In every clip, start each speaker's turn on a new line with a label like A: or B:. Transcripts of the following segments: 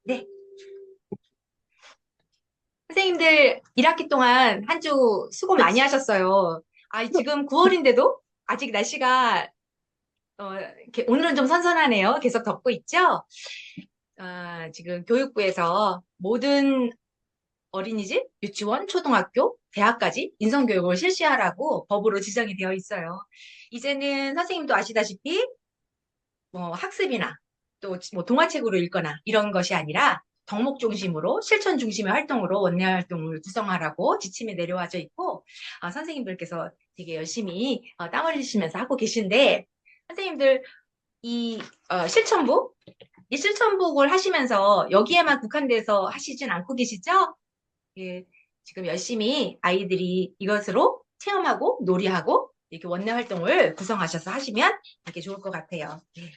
A: 네. 선생님들 1학기 동안 한 주 수고 많이 하셨어요. 지금 9월인데도 아직 날씨가 이렇게 오늘은 좀 선선하네요. 계속 덥고 있죠? 지금 교육부에서 모든 어린이집, 유치원, 초등학교, 대학까지 인성교육을 실시하라고 법으로 지정이 되어 있어요. 이제는 선생님도 아시다시피 뭐 학습이나 또 뭐 동화책으로 읽거나 이런 것이 아니라 덕목 중심으로 실천 중심의 활동으로 원내 활동을 구성하라고 지침이 내려와져 있고 선생님들께서 되게 열심히 땀 흘리시면서 하고 계신데 선생님들 이 실천부 이 실천북을 하시면서 여기에만 국한돼서 하시진 않고 계시죠? 예, 지금 열심히 아이들이 이것으로 체험하고 놀이하고 이렇게 원내 활동을 구성하셔서 하시면 되게 좋을 것 같아요. 네.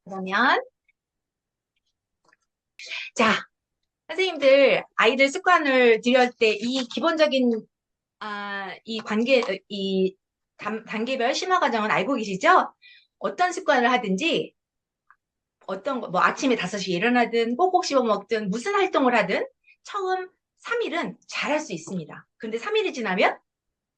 A: 그러면 자, 선생님들 아이들 습관을 들일 때 이 기본적인 이 관계 이 단계별 심화 과정은 알고 계시죠? 어떤 습관을 하든지 어떤 뭐 아침에 5시에 일어나든 꼭꼭 씹어 먹든 무슨 활동을 하든 처음 3일은 잘할 수 있습니다. 근데 3일이 지나면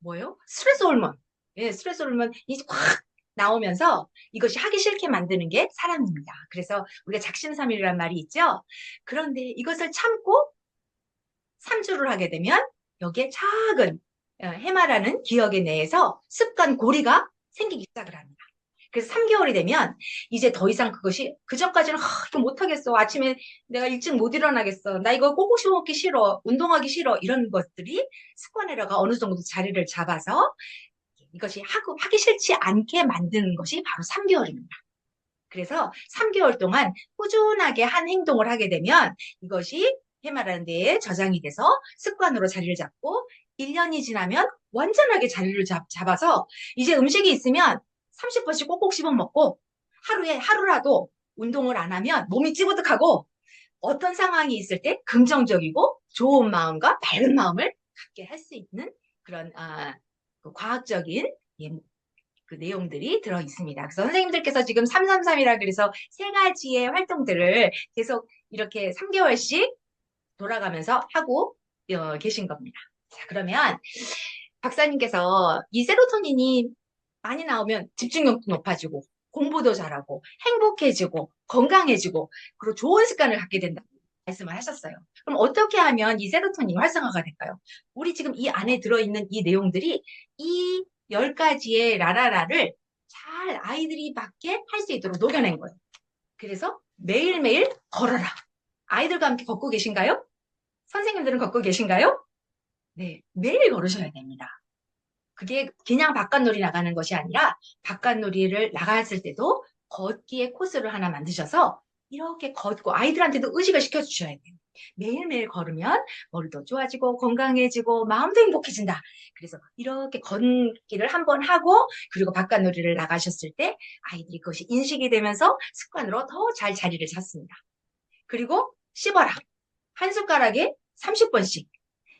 A: 뭐예요? 스트레스 호르몬. 예, 스트레스 호르몬이 확 나오면서 이것이 하기 싫게 만드는 게 사람입니다. 그래서 우리가 작심삼일이라는 말이 있죠. 그런데 이것을 참고 3주를 하게 되면 여기에 작은 해마라는 기억의 내에서 습관 고리가 생기기 시작을 합니다. 그래서 3개월이 되면 이제 더 이상 그것이 그전까지는 이거 못하겠어. 아침에 내가 일찍 못 일어나겠어. 나 이거 꼭꼭 씹어 먹기 싫어. 운동하기 싫어. 이런 것들이 습관에다가 어느 정도 자리를 잡아서 이것이 하기 싫지 않게 만드는 것이 바로 3개월입니다. 그래서 3개월 동안 꾸준하게 한 행동을 하게 되면 이것이 해마라는 데에 저장이 돼서 습관으로 자리를 잡고 1년이 지나면 완전하게 자리를 잡아서 이제 음식이 있으면 30번씩 꼭꼭 씹어 먹고 하루에 하루라도 운동을 안 하면 몸이 찌뿌듯하고 어떤 상황이 있을 때 긍정적이고 좋은 마음과 밝은 마음을 갖게 할 수 있는 그런 그 과학적인 예, 그 내용들이 들어 있습니다. 그래서 선생님들께서 지금 333이라 그래서 세 가지의 활동들을 계속 이렇게 3개월씩 돌아가면서 하고 계신 겁니다. 자, 그러면 박사님께서 이 세로토닌이 많이 나오면 집중력도 높아지고 공부도 잘하고 행복해지고 건강해지고 그리고 좋은 습관을 갖게 된다고 말씀을 하셨어요. 그럼 어떻게 하면 이 세로토닌이 활성화가 될까요? 우리 지금 이 안에 들어있는 이 내용들이 이 10가지의 라라라를 잘 아이들이 맞게 할 수 있도록 녹여낸 거예요. 그래서 매일매일 걸어라. 아이들과 함께 걷고 계신가요? 선생님들은 걷고 계신가요? 네, 매일 걸으셔야 됩니다. 그게 그냥 바깥놀이 나가는 것이 아니라 바깥놀이를 나갔을 때도 걷기의 코스를 하나 만드셔서 이렇게 걷고 아이들한테도 의식을 시켜주셔야 돼요. 매일매일 걸으면 머리도 좋아지고 건강해지고 마음도 행복해진다. 그래서 이렇게 걷기를 한번 하고 그리고 바깥놀이를 나가셨을 때 아이들이 그것이 인식이 되면서 습관으로 더 잘 자리를 잡습니다. 그리고 씹어라. 한 숟가락에 30번씩.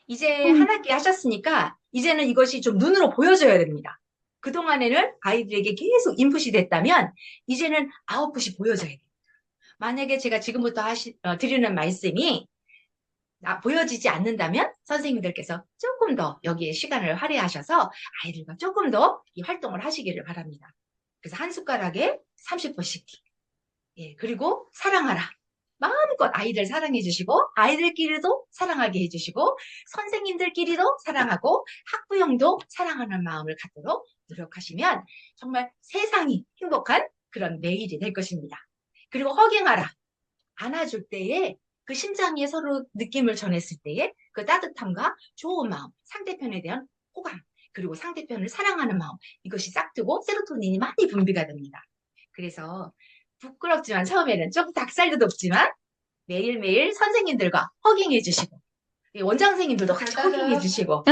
A: 이제 한 학기 하셨으니까 이제는 이것이 좀 눈으로 보여져야 됩니다. 그동안에는 아이들에게 계속 인풋이 됐다면 이제는 아웃풋이 보여져야 돼요. 만약에 제가 지금부터 드리는 말씀이 보여지지 않는다면 선생님들께서 조금 더 여기에 시간을 할애하셔서 아이들과 조금 더 이 활동을 하시기를 바랍니다. 그래서 한 숟가락에 30번씩. 예, 그리고 사랑하라. 마음껏 아이들 사랑해 주시고 아이들끼리도 사랑하게 해주시고 선생님들끼리도 사랑하고 학부형도 사랑하는 마음을 갖도록 노력하시면 정말 세상이 행복한 그런 매일이 될 것입니다. 그리고 허경하라. 안아줄 때에 그 심장에 서로 느낌을 전했을 때에 그 따뜻함과 좋은 마음, 상대편에 대한 호감, 그리고 상대편을 사랑하는 마음 이것이 싹트고 세로토닌이 많이 분비가 됩니다. 그래서 부끄럽지만 처음에는 좀 닭살도 돋지만 매일매일 선생님들과 허깅해 주시고 원장 선생님들도 같이 허깅해 주시고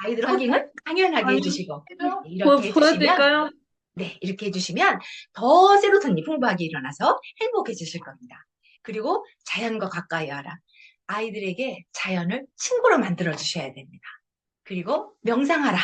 A: 아이들 허깅은 당연하게 해주시고 이렇게 해주시면
B: 보여드릴까요?
A: 네 이렇게 해주시면 더 세로토닌이 풍부하게 일어나서 행복해지실 겁니다. 그리고 자연과 가까이 하라. 아이들에게 자연을 친구로 만들어 주셔야 됩니다. 그리고 명상하라.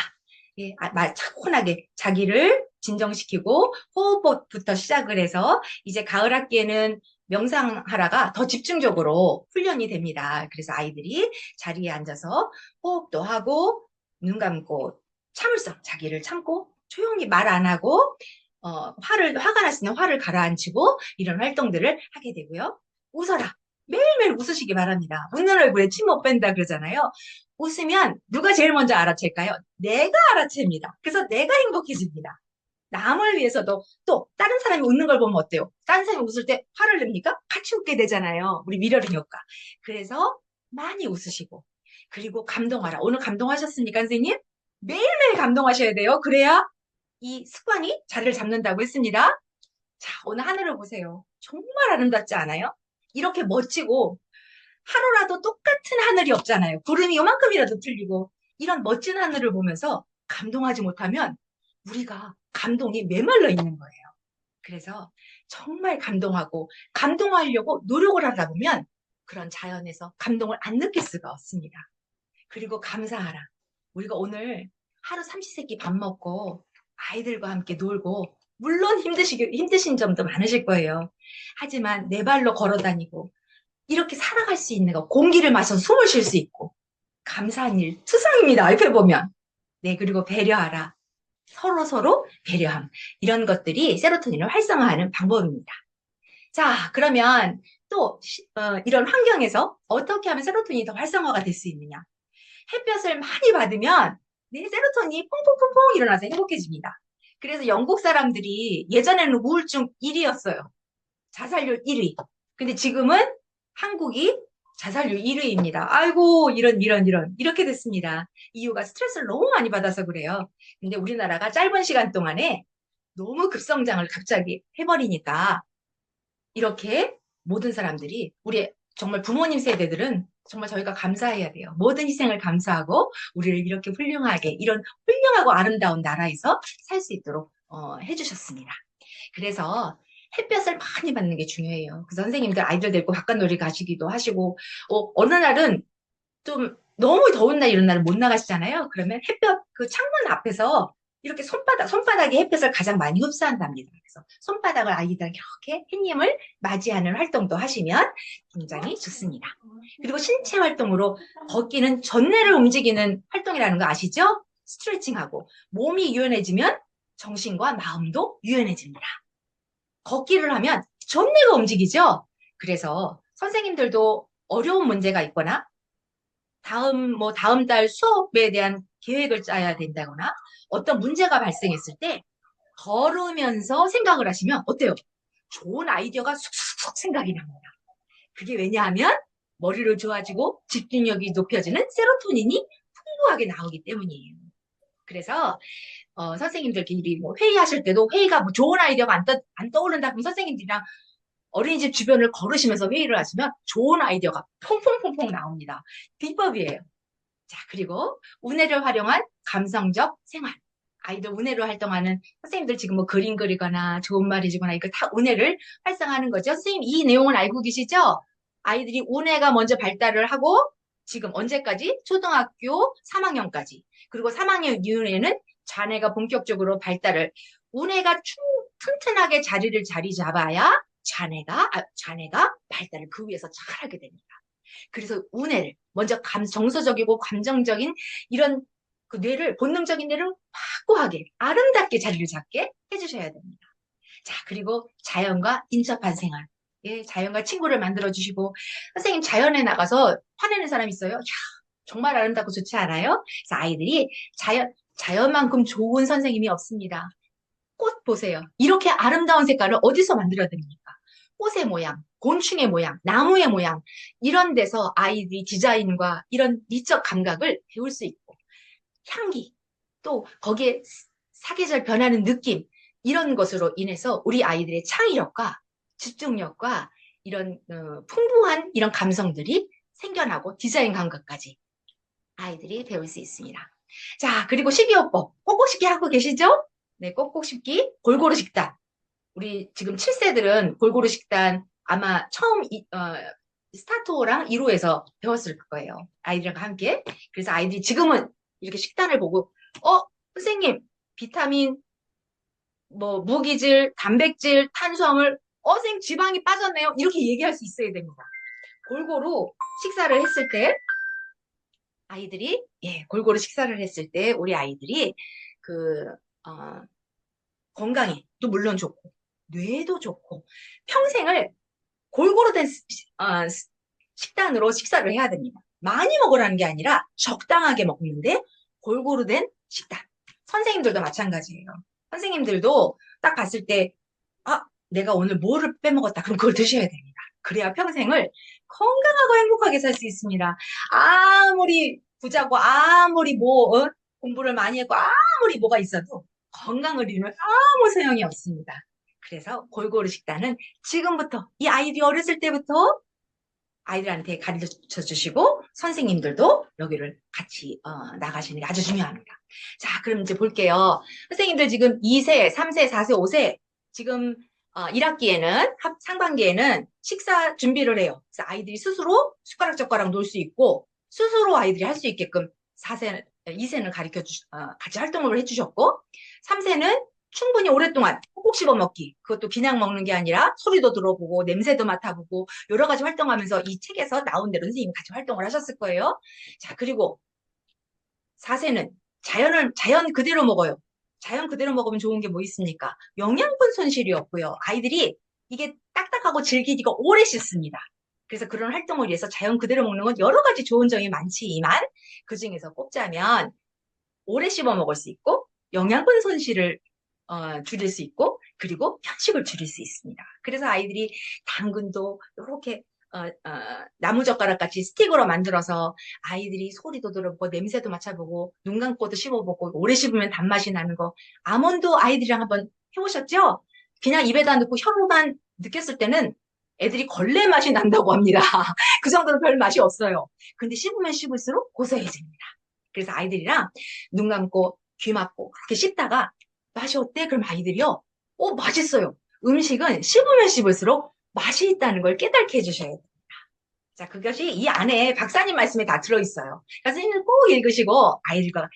A: 예, 차분하게 자기를 진정시키고 호흡부터 시작을 해서 이제 가을 학기에는 명상하라가 더 집중적으로 훈련이 됩니다. 그래서 아이들이 자리에 앉아서 호흡도 하고 눈 감고 참을성, 자기를 참고 조용히 말 안 하고 화가 났으면 화를 가라앉히고 이런 활동들을 하게 되고요. 웃어라. 매일매일 웃으시기 바랍니다. 웃는 얼굴에 침 못 뺀다 그러잖아요. 웃으면 누가 제일 먼저 알아챌까요? 내가 알아챕니다. 그래서 내가 행복해집니다. 남을 위해서도 또 다른 사람이 웃는 걸 보면 어때요? 다른 사람이 웃을 때 화를 냅니까? 같이 웃게 되잖아요. 우리 미러링 효과. 그래서 많이 웃으시고 그리고 감동하라. 오늘 감동하셨습니까, 선생님? 매일매일 감동하셔야 돼요. 그래야 이 습관이 자리를 잡는다고 했습니다. 자, 오늘 하늘을 보세요. 정말 아름답지 않아요? 이렇게 멋지고 하루라도 똑같은 하늘이 없잖아요. 구름이 요만큼이라도 틀리고 이런 멋진 하늘을 보면서 감동하지 못하면 우리가 감동이 메말라 있는 거예요. 그래서 정말 감동하고 감동하려고 노력을 하다 보면 그런 자연에서 감동을 안 느낄 수가 없습니다. 그리고 감사하라. 우리가 오늘 하루 삼시세끼 밥 먹고 아이들과 함께 놀고 물론 힘드신 점도 많으실 거예요. 하지만 내 발로 걸어 다니고 이렇게 살아갈 수 있는 거, 공기를 마셔서 숨을 쉴 수 있고 감사한 일 투성입니다. 옆에 보면. 네, 그리고 배려하라. 서로 배려함. 이런 것들이 세로토닌을 활성화하는 방법입니다. 자, 그러면 또 이런 환경에서 어떻게 하면 세로토닌이 더 활성화가 될 수 있느냐? 햇볕을 많이 받으면 내 세로토닌이 퐁퐁퐁퐁 일어나서 행복해집니다. 그래서 영국 사람들이 예전에는 우울증 1위였어요. 자살률 1위. 근데 지금은 한국이 자살률 1위입니다. 아이고, 이렇게 됐습니다. 이유가 스트레스를 너무 많이 받아서 그래요. 근데 우리나라가 짧은 시간 동안에 너무 급성장을 갑자기 해버리니까 이렇게 모든 사람들이 우리 정말 부모님 세대들은 정말 저희가 감사해야 돼요. 모든 희생을 감사하고 우리를 이렇게 훌륭하게 이런 훌륭하고 아름다운 나라에서 살 수 있도록 해주셨습니다. 그래서 햇볕을 많이 받는 게 중요해요. 그래서 선생님들 아이들 데리고 바깥놀이 가시기도 하시고 어느 날은 좀 너무 더운 날 이런 날은 못 나가시잖아요. 그러면 햇볕 그 창문 앞에서 이렇게 손바닥에 햇볕을 가장 많이 흡수한답니다. 그래서 손바닥을 아이들 이렇게 햇님을 맞이하는 활동도 하시면 굉장히 좋습니다. 그리고 신체 활동으로 걷기는 전뇌를 움직이는 활동이라는 거 아시죠? 스트레칭하고 몸이 유연해지면 정신과 마음도 유연해집니다. 걷기를 하면 전뇌가 움직이죠? 그래서 선생님들도 어려운 문제가 있거나 다음 달 수업에 대한 계획을 짜야 된다거나 어떤 문제가 발생했을 때 걸으면서 생각을 하시면 어때요? 좋은 아이디어가 쑥쑥 생각이 납니다. 그게 왜냐하면 머리를 좋아지고 집중력이 높여지는 세로토닌이 풍부하게 나오기 때문이에요. 그래서 선생님들끼리 뭐 회의하실 때도 회의가 뭐 좋은 아이디어가 안 떠오른다 그러면 선생님들이랑 어린이집 주변을 걸으시면서 회의를 하시면 좋은 아이디어가 퐁퐁퐁퐁 나옵니다. 비법이에요. 자, 그리고 운해를 활용한 감성적 생활. 아이들 운해로 활동하는 선생님들 지금 뭐 그림 그리거나 좋은 말 해주거나 이거 다 운해를 활성화하는 거죠. 선생님 이 내용은 알고 계시죠? 아이들이 운해가 먼저 발달을 하고 지금 언제까지? 초등학교 3학년까지. 그리고 3학년 이후에는 자뇌가 본격적으로 발달을 운해가 튼튼하게 자리 잡아야 자뇌가 발달을 그 위에서 잘하게 됩니다. 그래서 운해를 먼저 정서적이고 감정적인 이런 그 뇌를 본능적인 뇌를 확고하게 아름답게 자리를 잡게 해주셔야 됩니다. 자, 그리고 자연과 인접한 생활. 예, 자연과 친구를 만들어 주시고 선생님 자연에 나가서 화내는 사람 있어요? 야, 정말 아름답고 좋지 않아요? 그래서 아이들이 자연만큼 좋은 선생님이 없습니다. 꽃 보세요. 이렇게 아름다운 색깔을 어디서 만들어냅니까? 꽃의 모양, 곤충의 모양, 나무의 모양 이런 데서 아이들이 디자인과 이런 미적 감각을 배울 수 있고 향기, 또 거기에 사계절 변하는 느낌 이런 것으로 인해서 우리 아이들의 창의력과 집중력과 이런 풍부한 이런 감성들이 생겨나고 디자인 감각까지 아이들이 배울 수 있습니다. 자, 그리고 식이요법 꼭꼭 씹기 하고 계시죠? 네, 꼭꼭 씹기 골고루 식단. 우리 지금 7세들은 골고루 식단 아마 처음 스타트호랑 1호에서 배웠을 거예요. 아이들과 함께. 그래서 아이들이 지금은 이렇게 식단을 보고 선생님 비타민, 뭐 무기질, 단백질, 탄수화물 쌤 지방이 빠졌네요. 이렇게 얘기할 수 있어야 됩니다. 골고루 식사를 했을 때 아이들이, 예, 골고루 식사를 했을 때 우리 아이들이 그, 어, 건강에 또 물론 좋고, 뇌도 좋고, 평생을 골고루 된 식단으로 식사를 해야 됩니다. 많이 먹으라는 게 아니라 적당하게 먹는데 골고루 된 식단. 선생님들도 마찬가지예요. 선생님들도 딱 봤을 때, 내가 오늘 뭐를 빼먹었다. 그럼 그걸 드셔야 됩니다. 그래야 평생을 건강하고 행복하게 살 수 있습니다. 아무리 부자고, 아무리 공부를 많이 했고, 아무리 뭐가 있어도 건강을 잃으면 아무 소용이 없습니다. 그래서 골고루 식단은 지금부터, 이 아이들이 어렸을 때부터 아이들한테 가르쳐 주시고, 선생님들도 여기를 같이 나가시는 게 아주 중요합니다. 자, 그럼 이제 볼게요. 선생님들 지금 2세, 3세, 4세, 5세, 지금 1학기에는, 상반기에는 식사 준비를 해요. 그래서 아이들이 스스로 숟가락 젓가락 놓을 수 있고, 스스로 아이들이 할 수 있게끔 2세는 같이 활동을 해주셨고, 3세는 충분히 오랫동안 콕콕 씹어 먹기. 그것도 그냥 먹는 게 아니라 소리도 들어보고 냄새도 맡아보고 여러 가지 활동하면서 이 책에서 나온 대로 선생님이 같이 활동을 하셨을 거예요. 자, 그리고 4세는 자연 그대로 먹어요. 자연 그대로 먹으면 좋은 게 뭐 있습니까? 영양분 손실이 없고요. 아이들이 이게 딱딱하고 질기기가 오래 씹습니다. 그래서 그런 활동을 위해서 자연 그대로 먹는 건 여러 가지 좋은 점이 많지만 그중에서 꼽자면 오래 씹어 먹을 수 있고 영양분 손실을 줄일 수 있고 그리고 편식을 줄일 수 있습니다. 그래서 아이들이 당근도 이렇게 나무젓가락 같이 스틱으로 만들어서 아이들이 소리도 들어보고 냄새도 맡아보고 눈 감고도 씹어보고 오래 씹으면 단맛이 나는 거 아몬드 아이들이랑 한번 해보셨죠? 그냥 입에다 넣고 혀로만 느꼈을 때는 애들이 걸레 맛이 난다고 합니다. 그 정도로 별 맛이 없어요. 근데 씹으면 씹을수록 고소해집니다. 그래서 아이들이랑 눈 감고 귀 막고 그렇게 씹다가 맛이 어때? 그럼 아이들이요. 맛있어요. 음식은 씹으면 씹을수록 맛이 있다는 걸 깨닫게 해주셔야 돼요. 자, 그것이 이 안에 박사님 말씀에 다 들어있어요. 선생님은 꼭 읽으시고 아이들과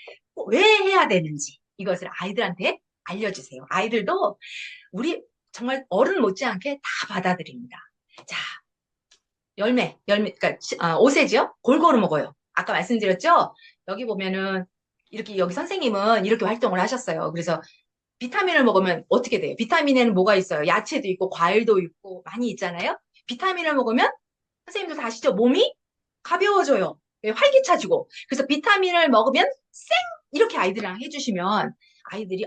A: 왜 해야 되는지 이것을 아이들한테 알려주세요. 아이들도 우리 정말 어른 못지않게 다 받아들입니다. 자, 그러니까 5세죠? 골고루 먹어요. 아까 말씀드렸죠? 여기 보면은 이렇게 여기 선생님은 이렇게 활동을 하셨어요. 그래서 비타민을 먹으면 어떻게 돼요? 비타민에는 뭐가 있어요? 야채도 있고 과일도 있고 많이 있잖아요. 비타민을 먹으면 선생님도 다 아시죠? 몸이 가벼워져요. 활기차지고. 그래서 비타민을 먹으면 쌩 이렇게 아이들이랑 해주시면 아이들이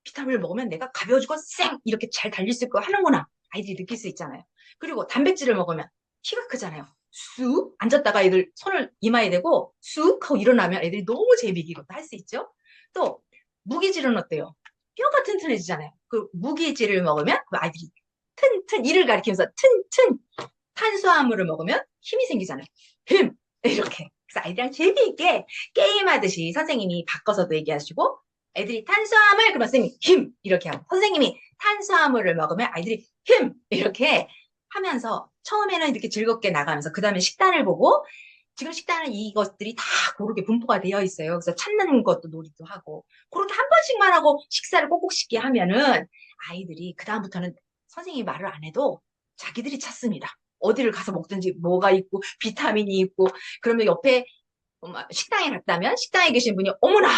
A: 비타민을 먹으면 내가 가벼워지고 쌩 이렇게 잘 달릴 수 있고 하는구나. 아이들이 느낄 수 있잖아요. 그리고 단백질을 먹으면 키가 크잖아요. 쑥 앉았다가 애들 손을 이마에 대고 쑥 하고 일어나면 애들이 너무 재미있게 할 수 있죠. 또 무기질은 어때요? 뼈가 튼튼해지잖아요. 그 무기질을 먹으면 그 아이들이 튼튼 이를 가리키면서 튼튼 탄수화물을 먹으면 힘이 생기잖아요. 힘 이렇게 그래서 아이들이랑 재미있게 게임하듯이 선생님이 바꿔서도 얘기하시고 애들이 탄수화물 그러면 선생님이 힘 이렇게 하고 선생님이 탄수화물을 먹으면 아이들이 힘 이렇게 하면서 처음에는 이렇게 즐겁게 나가면서 그 다음에 식단을 보고 지금 식단은 이것들이 다 고르게 분포가 되어 있어요. 그래서 찾는 것도 놀이도 하고 그렇게 한 번씩만 하고 식사를 꼭꼭 씻게 하면은 아이들이 그 다음부터는 선생님이 말을 안 해도 자기들이 찾습니다. 어디를 가서 먹든지 뭐가 있고 비타민이 있고 그러면 옆에 식당에 갔다면 식당에 계신 분이 어머나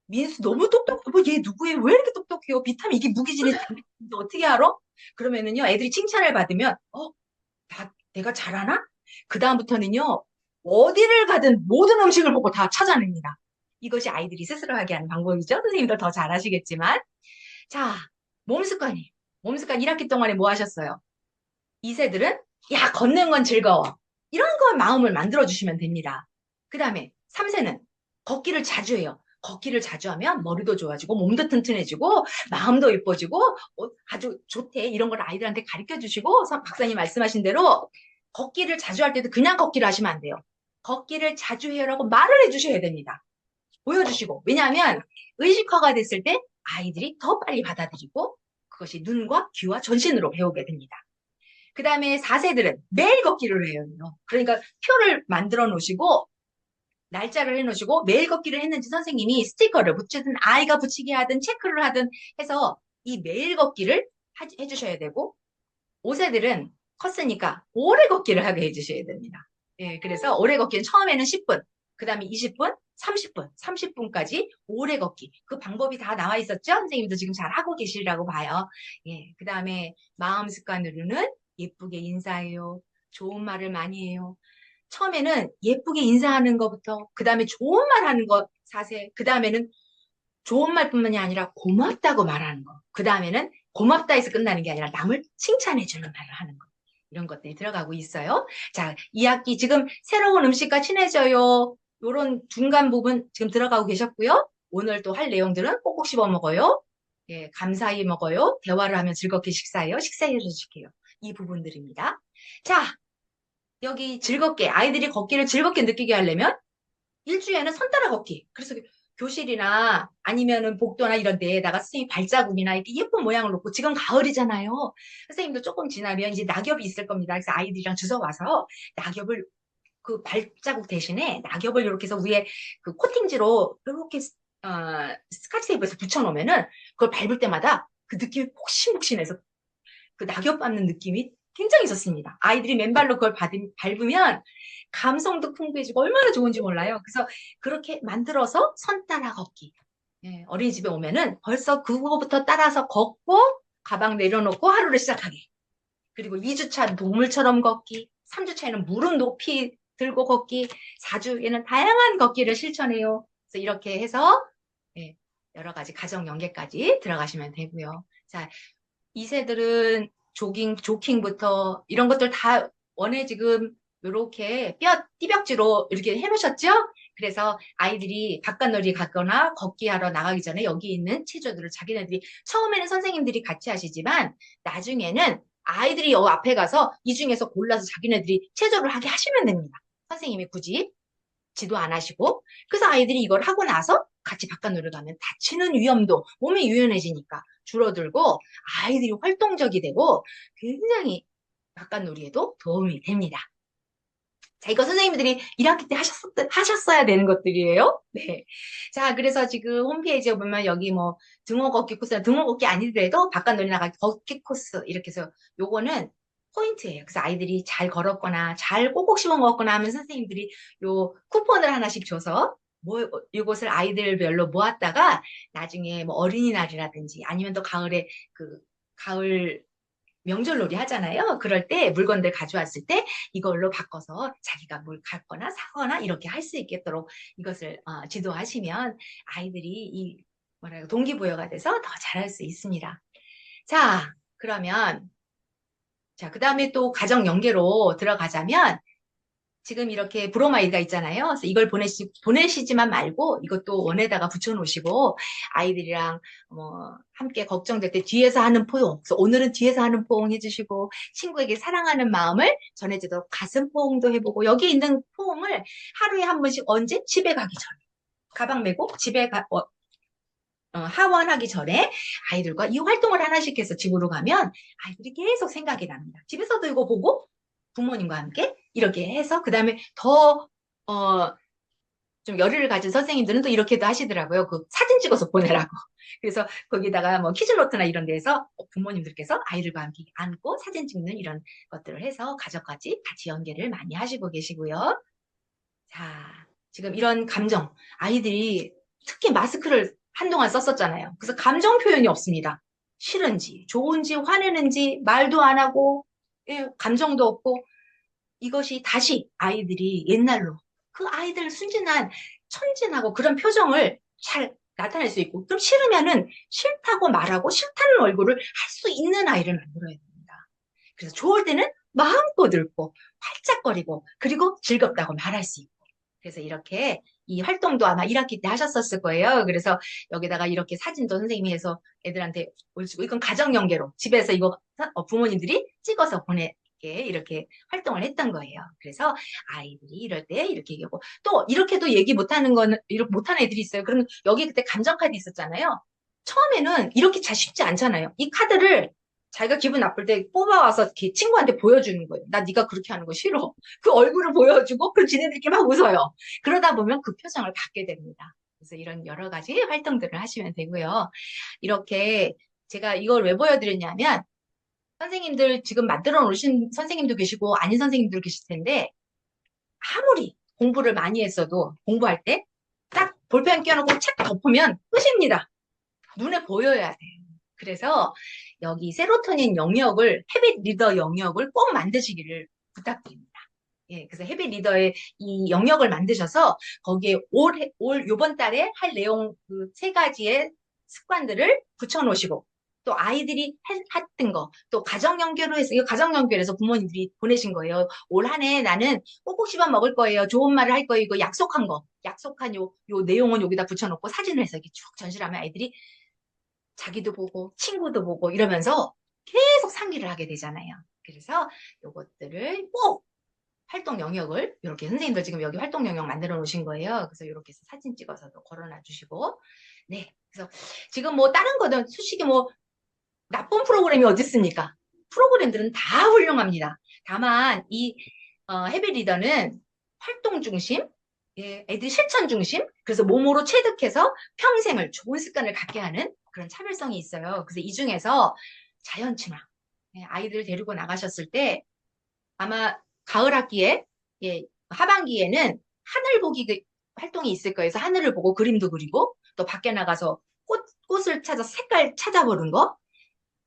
A: 민수 너무 똑똑해. 얘 누구예요? 왜 이렇게 똑똑해요? 비타민 이게 무기질이 단백질인데 어떻게 알아? 그러면은요 애들이 칭찬을 받으면 내가 잘하나? 그 다음부터는요 어디를 가든 모든 음식을 보고 다 찾아냅니다. 이것이 아이들이 스스로 하게 하는 방법이죠. 선생님들 더 잘하시겠지만 자 몸습관이 몸습관 1학기 동안에 뭐 하셨어요? 2세들은 야 걷는 건 즐거워. 이런 거 마음을 만들어주시면 됩니다. 그 다음에 3세는 걷기를 자주 해요. 걷기를 자주 하면 머리도 좋아지고 몸도 튼튼해지고 마음도 예뻐지고 아주 좋대. 이런 걸 아이들한테 가르쳐 주시고 박사님 말씀하신 대로 걷기를 자주 할 때도 그냥 걷기를 하시면 안 돼요. 걷기를 자주 해요라고 말을 해주셔야 됩니다. 보여주시고. 왜냐하면 의식화가 됐을 때 아이들이 더 빨리 받아들이고 그것이 눈과 귀와 전신으로 배우게 됩니다. 그 다음에 4세들은 매일 걷기를 해요. 그러니까 표를 만들어 놓으시고 날짜를 해놓으시고 매일 걷기를 했는지 선생님이 스티커를 붙이든 아이가 붙이게 하든 체크를 하든 해서 이 매일 걷기를 해주셔야 되고 5세들은 컸으니까 오래 걷기를 하게 해주셔야 됩니다. 예, 그래서 오래 걷기는 처음에는 10분, 그 다음에 20분, 30분, 30분까지 오래 걷기. 그 방법이 다 나와 있었죠? 선생님도 지금 잘 하고 계시리라고 봐요. 예, 그 다음에 마음 습관으로는 예쁘게 인사해요. 좋은 말을 많이 해요. 처음에는 예쁘게 인사하는 것부터, 그 다음에 좋은 말 하는 것, 사세, 그 다음에는 좋은 말뿐만이 아니라 고맙다고 말하는 거. 그 다음에는 고맙다 해서 끝나는 게 아니라 남을 칭찬해주는 말을 하는 거. 이런 것들이 들어가고 있어요. 자, 2학기 지금 새로운 음식과 친해져요. 요런 중간 부분 지금 들어가고 계셨고요. 오늘 또 할 내용들은 꼭꼭 씹어 먹어요. 예, 감사히 먹어요. 대화를 하면 즐겁게 식사해요. 식사해 주실게요. 이 부분들입니다. 자, 여기 즐겁게 아이들이 걷기를 즐겁게 느끼게 하려면 일주일에는 선 따라 걷기. 그래서 교실이나 아니면은 복도나 이런 데에다가 선생님 발자국이나 이렇게 예쁜 모양을 놓고 지금 가을이잖아요. 선생님도 조금 지나면 이제 낙엽이 있을 겁니다. 그래서 아이들이랑 주워 와서 낙엽을 그 발자국 대신에 낙엽을 이렇게 해서 위에 그 코팅지로 이렇게 스카치 테이프에서 붙여놓으면은 그걸 밟을 때마다 그 느낌이 폭신폭신해서 그 낙엽 밟는 느낌이 굉장히 좋습니다. 아이들이 맨발로 그걸 밟으면 감성도 풍부해지고 얼마나 좋은지 몰라요. 그래서 그렇게 만들어서 선 따라 걷기. 예, 어린이집에 오면은 벌써 그거부터 따라서 걷고 가방 내려놓고 하루를 시작하기. 그리고 2주차 동물처럼 걷기, 3주차에는 무릎 높이 들고 걷기, 4주에는 다양한 걷기를 실천해요. 그래서 이렇게 해서 예, 여러 가지 가정 연계까지 들어가시면 되고요. 자, 2세들은 조킹부터 이런 것들 다 원에 지금 이렇게 띠벽지로 이렇게 해놓으셨죠? 그래서 아이들이 바깥놀이 갔거나 걷기 하러 나가기 전에 여기 있는 체조들을 자기네들이 처음에는 선생님들이 같이 하시지만 나중에는 아이들이 여 앞에 가서 이 중에서 골라서 자기네들이 체조를 하게 하시면 됩니다. 선생님이 굳이 지도 안 하시고. 그래서 아이들이 이걸 하고 나서 같이 바깥놀이 가면 다치는 위험도 몸이 유연해지니까 줄어들고 아이들이 활동적이 되고 굉장히 바깥놀이에도 도움이 됩니다. 자, 이거 선생님들이 1학기 때 하셨어야 되는 것들이에요. 네. 자, 그래서 지금 홈페이지에 보면 여기 뭐 등호 걷기 코스, 등호 걷기 아니더라도 바깥놀이 나가기 걷기 코스 이렇게 해서 요거는 포인트예요. 그래서 아이들이 잘 걸었거나 잘 꼭꼭 씹어 먹었거나 하면 선생님들이 요 쿠폰을 하나씩 줘서 뭐 이것을 아이들별로 모았다가 나중에 뭐 어린이날이라든지 아니면 또 가을에 그 가을 명절놀이 하잖아요. 그럴 때 물건들 가져왔을 때 이걸로 바꿔서 자기가 뭘 갖거나 사거나 이렇게 할 수 있겠도록 이것을 지도하시면 아이들이 이 뭐랄까 동기부여가 돼서 더 잘할 수 있습니다. 자, 그러면 자, 그 다음에 또 가정 연계로 들어가자면 지금 이렇게 브로마이드가 있잖아요. 그래서 이걸 보내시지만 말고 이것도 원에다가 붙여놓으시고 아이들이랑 함께 걱정될 때 뒤에서 하는 포옹. 그래서 오늘은 뒤에서 하는 포옹 해주시고 친구에게 사랑하는 마음을 전해주도록 가슴 포옹도 해보고 여기 있는 포옹을 하루에 한 번씩 언제? 집에 가기 전에. 가방 메고 집에 하원하기 전에 아이들과 이 활동을 하나씩 해서 집으로 가면 아이들이 계속 생각이 납니다. 집에서도 이거 보고 부모님과 함께 이렇게 해서 그 다음에 더 좀 열의를 가진 선생님들은 또 이렇게도 하시더라고요. 그 사진 찍어서 보내라고. 그래서 거기다가 뭐 퀴즈노트나 이런 데서 부모님들께서 아이들과 함께 앉고 사진 찍는 이런 것들을 해서 가족까지 같이 연계를 많이 하시고 계시고요. 자, 지금 이런 감정, 아이들이 특히 마스크를 한동안 썼었잖아요. 그래서 감정 표현이 없습니다. 싫은지, 좋은지, 화내는지, 말도 안 하고, 예, 감정도 없고, 이것이 다시 아이들이 옛날로 그 아이들 순진한 천진하고 그런 표정을 잘 나타낼 수 있고 좀 싫으면은 싫다고 말하고 싫다는 얼굴을 할 수 있는 아이를 만들어야 됩니다. 그래서 좋을 때는 마음껏 웃고 활짝거리고 그리고 즐겁다고 말할 수 있고 그래서 이렇게 이 활동도 아마 1학기 때 하셨었을 거예요. 그래서 여기다가 이렇게 사진도 선생님이 해서 애들한테 올리고 이건 가정 연계로 집에서 이거 부모님들이 찍어서 이렇게 활동을 했던 거예요. 그래서 아이들이 이럴 때 이렇게 얘기하고 또 이렇게도 얘기 못하는 거는 이렇게 못하는 애들이 있어요. 그러면 여기 그때 감정 카드 있었잖아요. 처음에는 이렇게 잘 쉽지 않잖아요. 이 카드를 자기가 기분 나쁠 때 뽑아와서 이렇게 친구한테 보여주는 거예요. 나 네가 그렇게 하는 거 싫어. 그 얼굴을 보여주고 그럼 지네들끼리 막 웃어요. 그러다 보면 그 표정을 갖게 됩니다. 그래서 이런 여러 가지 활동들을 하시면 되고요. 이렇게 제가 이걸 왜 보여드렸냐면 선생님들 지금 만들어 놓으신 선생님도 계시고 아닌 선생님도 계실 텐데 아무리 공부를 많이 했어도 공부할 때 딱 볼펜 껴놓고 책 덮으면 끝입니다. 눈에 보여야 돼요. 그래서 여기 세로토닌 영역을 헤빗 리더 영역을 꼭 만드시기를 부탁드립니다. 예, 그래서 헤빗 리더의 이 영역을 만드셔서 거기에 요번 달에 할 내용 그 세 가지의 습관들을 붙여놓으시고 또 아이들이 했던 거, 또 가정 연계로 해서, 이거 가정 연결해서 부모님들이 보내신 거예요. 올 한 해 나는 꼭꼭 씹어 먹을 거예요. 좋은 말을 할 거예요. 이거 약속한 거. 약속한 요 내용은 여기다 붙여놓고 사진을 해서 이렇게 쭉 전시하면 아이들이 자기도 보고 친구도 보고 이러면서 계속 상기를 하게 되잖아요. 그래서 요것들을 꼭 활동 영역을 이렇게 선생님들 지금 여기 활동 영역 만들어 놓으신 거예요. 그래서 이렇게 해서 사진 찍어서도 걸어놔 주시고 네. 그래서 지금 뭐 다른 거는 솔직히 뭐 나쁜 프로그램이 어디 있습니까? 프로그램들은 다 훌륭합니다. 다만 이 헤비 리더는 활동 중심, 예, 애들 실천 중심, 그래서 몸으로 체득해서 평생을 좋은 습관을 갖게 하는 그런 차별성이 있어요. 그래서 이 중에서 자연 친화, 예, 아이들 데리고 나가셨을 때 아마 가을 학기에, 예, 하반기에는 하늘 보기 활동이 있을 거예요. 그래서 하늘을 보고 그림도 그리고 또 밖에 나가서 꽃을 찾아서 색깔 찾아보는 거.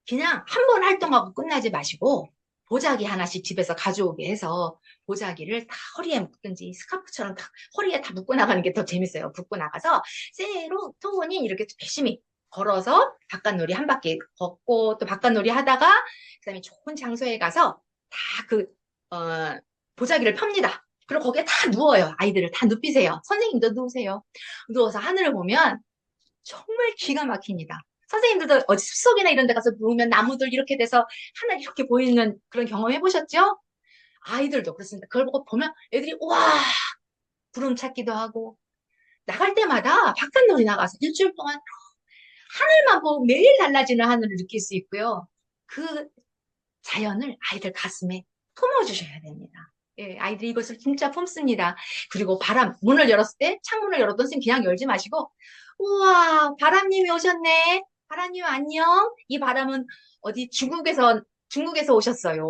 A: 그냥 한 번 활동하고 끝나지 마시고 보자기 하나씩 집에서 가져오게 해서 보자기를 다 허리에 묶든지 스카프처럼 다 허리에 다 묶고 나가는 게 더 재밌어요. 묶고 나가서 세로토닌 이렇게 열심히 걸어서 바깥놀이 한 바퀴 걷고 또 바깥놀이 하다가 그다음에 좋은 장소에 가서 다 보자기를 펴니다. 그리고 거기에 다 누워요. 아이들을 다 눕히세요. 선생님도 누우세요. 누워서 하늘을 보면 정말 기가 막힙니다. 선생님들도 어디 숲속이나 이런 데 가서 누우면 나무들 이렇게 돼서 하늘 이렇게 보이는 그런 경험 해보셨죠? 아이들도 그렇습니다. 그걸 보고 보면 애들이 와 구름 찾기도 하고 나갈 때마다 바깥놀이 나가서 일주일 동안 하늘만 보고 매일 달라지는 하늘을 느낄 수 있고요. 그 자연을 아이들 가슴에 품어주셔야 됩니다. 예, 아이들이 이것을 진짜 품습니다. 그리고 바람, 문을 열었을 때 창문을 열었던 선생님 그냥 열지 마시고 우와 바람님이 오셨네. 바람님 안녕. 이 바람은 어디 중국에서 오셨어요.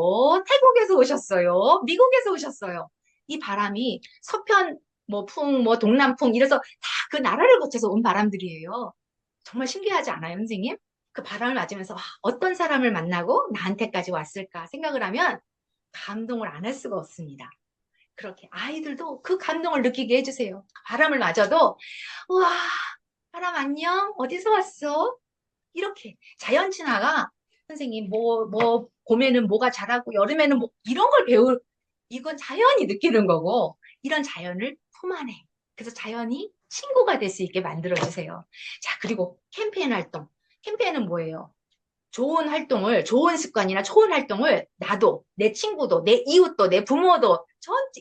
A: 태국에서 오셨어요. 미국에서 오셨어요. 이 바람이 서편 뭐 풍, 뭐 동남풍 이래서 다 그 나라를 거쳐서 온 바람들이에요. 정말 신기하지 않아요, 선생님? 그 바람을 맞으면서 어떤 사람을 만나고 나한테까지 왔을까 생각을 하면 감동을 안 할 수가 없습니다. 그렇게 아이들도 그 감동을 느끼게 해주세요. 바람을 맞아도 우와 바람 안녕 어디서 왔어? 이렇게 자연 친화가 선생님 뭐 봄에는 뭐가 자라고 여름에는 뭐 이런 걸 이건 자연이 느끼는 거고 이런 자연을 품 안에 그래서 자연이 친구가 될 수 있게 만들어 주세요. 자 그리고 캠페인 활동 캠페인은 뭐예요? 좋은 활동을, 좋은 습관이나 좋은 활동을 나도, 내 친구도, 내 이웃도, 내 부모도,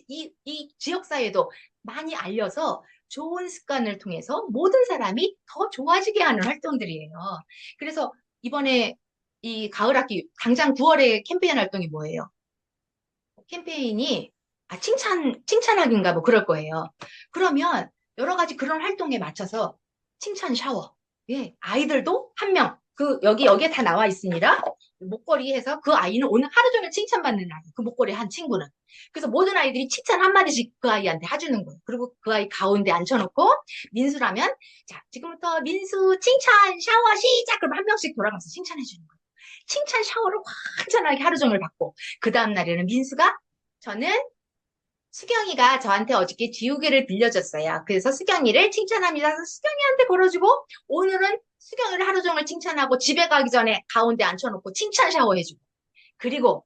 A: 이 지역사회도 많이 알려서 좋은 습관을 통해서 모든 사람이 더 좋아지게 하는 활동들이에요. 그래서 이번에 이 가을 학기, 당장 9월에 캠페인 활동이 뭐예요? 캠페인이, 칭찬하기인가 뭐 그럴 거예요. 그러면 여러 가지 그런 활동에 맞춰서 칭찬 샤워. 예, 아이들도 한 명, 여기에 다 나와 있습니다. 목걸이 해서 그 아이는 오늘 하루 종일 칭찬받는 아이, 그 목걸이 한 친구는. 그래서 모든 아이들이 칭찬 한마디씩 그 아이한테 해주는 거예요. 그리고 그 아이 가운데 앉혀놓고, 민수라면, 자, 지금부터 민수 칭찬 샤워 시작! 그럼 한 명씩 돌아가서 칭찬해주는 거예요. 칭찬 샤워를 완전하게 하루 종일 받고, 그 다음날에는 민수가, 저는 수경이가 저한테 어저께 지우개를 빌려줬어요. 그래서 수경이를 칭찬합니다. 그래서 수경이한테 걸어주고 오늘은 수경이를 하루 종일 칭찬하고 집에 가기 전에 가운데 앉혀놓고 칭찬 샤워해주고 그리고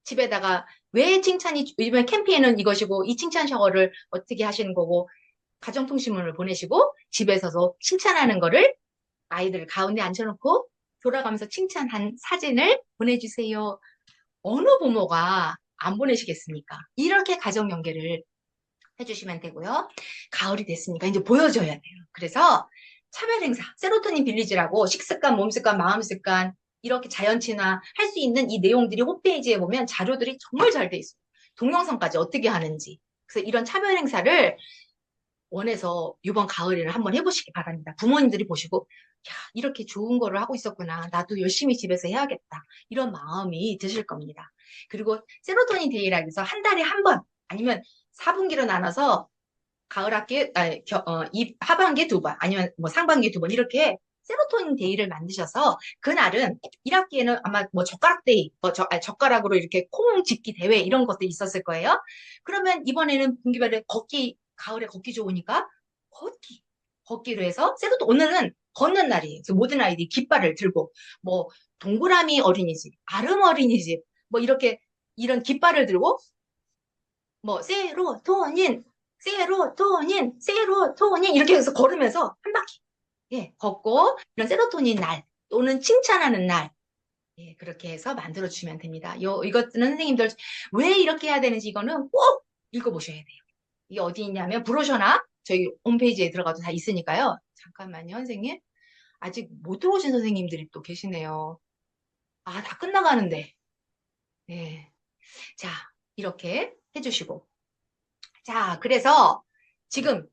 A: 집에다가 왜 칭찬이 이번 캠페인은 이것이고 이 칭찬 샤워를 어떻게 하시는 거고 가정통신문을 보내시고 집에서도 칭찬하는 거를 아이들을 가운데 앉혀놓고 돌아가면서 칭찬한 사진을 보내주세요. 어느 부모가 안 보내시겠습니까? 이렇게 가정 연계를 해주시면 되고요. 가을이 됐으니까 이제 보여줘야 돼요. 그래서 차별 행사, 세로토닌 빌리지라고 식습관, 몸습관, 마음습관 이렇게 자연 친화 할 수 있는 이 내용들이 홈페이지에 보면 자료들이 정말 잘 돼 있어요. 동영상까지 어떻게 하는지. 그래서 이런 차별 행사를 원해서 이번 가을에는 한번 해보시기 바랍니다. 부모님들이 보시고, 야, 이렇게 좋은 거를 하고 있었구나. 나도 열심히 집에서 해야겠다. 이런 마음이 드실 겁니다. 그리고 세로토닌 데이라고 해서 한 달에 한 번, 아니면 4분기로 나눠서 가을 학기, 이 하반기에 두 번, 아니면 뭐 상반기에 두 번, 이렇게 세로토닌 데이를 만드셔서, 그날은 1학기에는 아마 뭐 젓가락 데이, 젓가락으로 이렇게 콩 집기 대회 이런 것도 있었을 거예요. 그러면 이번에는 분기별에 걷기, 가을에 걷기 좋으니까 걷기로 해서, 오늘은 걷는 날이에요. 그래서 모든 아이들이 깃발을 들고, 뭐, 동그라미 어린이집, 아름 어린이집, 뭐 이렇게 이런 깃발을 들고, 뭐, 세로토닌, 이렇게 해서 걸으면서 한 바퀴, 예, 걷고, 이런 세로토닌 날, 또는 칭찬하는 날, 예, 그렇게 해서 만들어주시면 됩니다. 이것들은 선생님들 왜 이렇게 해야 되는지 이거는 꼭 읽어보셔야 돼요. 이게 어디 있냐면, 브로셔나 저희 홈페이지에 들어가도 다 있으니까요. 잠깐만요, 선생님. 아직 못 들어오신 선생님들이 또 계시네요. 아, 다 끝나가는데. 네. 자, 이렇게 해주시고. 자, 그래서 지금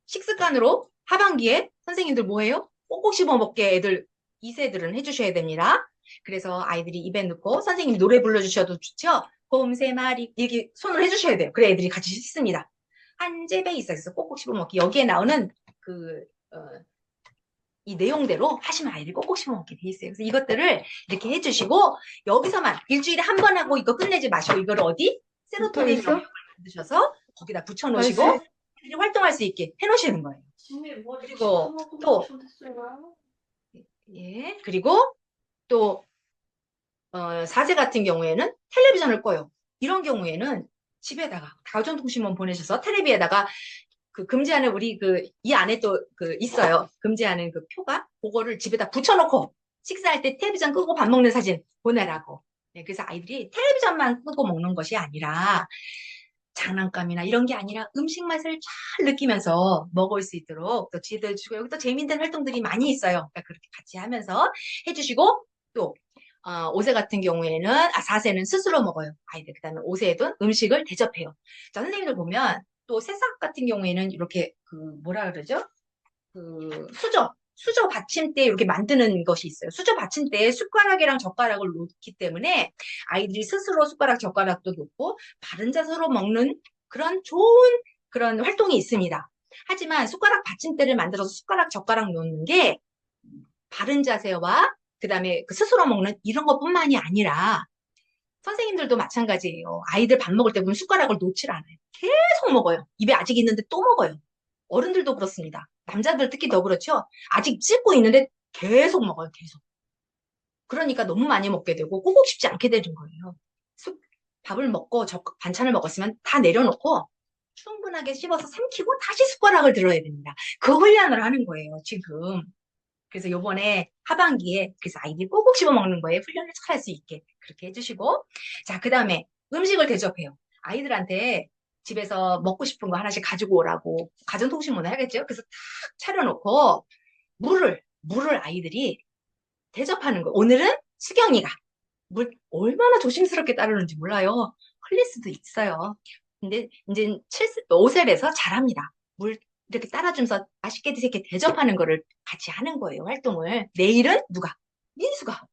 A: 식습관으로 하반기에 선생님들 뭐 해요? 꼭꼭 씹어 먹게 애들, 2세들은 해주셔야 됩니다. 그래서 아이들이 입에 넣고 선생님 노래 불러주셔도 좋죠? 곰 3마리, 이렇게 손을 해주셔야 돼요. 그래 애들이 같이 씻습니다. 한 잽에 있어서 꼭꼭 씹어 먹기. 여기에 나오는 그, 어, 이 내용대로 하시면 아이들이 꼭꼭 씹어 먹게 돼 있어요. 그래서 이것들을 이렇게 해주시고, 여기서만 일주일에 한 번 하고 이거 끝내지 마시고, 이걸 어디? 세로토닌 영역을 만드셔서 거기다 붙여놓으시고, 애들이 활동할 수 있게 해놓으시는 거예요. 그리고 또, 예, 그리고 또, 4세 같은 경우에는 텔레비전을 꺼요. 이런 경우에는 집에다가 가전통신만 보내셔서 텔레비에다가 그 금지하는 우리 이 안에 또 있어요. 금지하는 그 표가 그거를 집에다 붙여놓고 식사할 때 텔레비전 끄고 밥 먹는 사진 보내라고. 네, 그래서 아이들이 텔레비전만 끄고 먹는 것이 아니라 장난감이나 이런 게 아니라 음식 맛을 잘 느끼면서 먹을 수 있도록 또 지도해 주시고, 여기 또 재미있는 활동들이 많이 있어요. 그러니까 그렇게 같이 하면서 해주시고, 또 5세 같은 경우에는 4세는 스스로 먹어요. 아이들. 그다음에 5세에도 음식을 대접해요. 자, 선생님들 보면 또 새싹 같은 경우에는 이렇게 뭐라 그러죠? 수저 받침대 이렇게 만드는 것이 있어요. 수저 받침대에 숟가락이랑 젓가락을 놓기 때문에 아이들이 스스로 숟가락, 젓가락도 놓고 바른 자세로 먹는 그런 좋은 그런 활동이 있습니다. 하지만 숟가락 받침대를 만들어서 숟가락, 젓가락 놓는 게 바른 자세와 그다음에 스스로 먹는 이런 것뿐만이 아니라 선생님들도 마찬가지예요. 아이들 밥 먹을 때 보면 숟가락을 놓질 않아요. 계속 먹어요. 입에 아직 있는데 또 먹어요. 어른들도 그렇습니다. 남자들 특히 더 그렇죠. 아직 씹고 있는데 계속 먹어요. 계속. 그러니까 너무 많이 먹게 되고 꼭꼭 씹지 않게 되는 거예요. 밥을 먹고 반찬을 먹었으면 다 내려놓고 충분하게 씹어서 삼키고 다시 숟가락을 들어야 됩니다. 그 훈련을 하는 거예요, 지금. 그래서 요번에 하반기에 그래서 아이들이 꼭꼭 씹어 먹는 거에 훈련을 잘 할 수 있게 그렇게 해주시고, 자, 그 다음에 음식을 대접해요. 아이들한테 집에서 먹고 싶은 거 하나씩 가지고 오라고 가전통신문을 하겠죠. 그래서 탁 차려놓고 물을 아이들이 대접하는 거예요. 오늘은 수경이가 물 얼마나 조심스럽게 따르는지 몰라요. 흘릴 수도 있어요. 근데 이제 5살에서 잘합니다. 물 이렇게 따라주면서 맛있게 드세요 이렇게 대접하는 거를 같이 하는 거예요, 활동을. 내일은 누가? 민수가.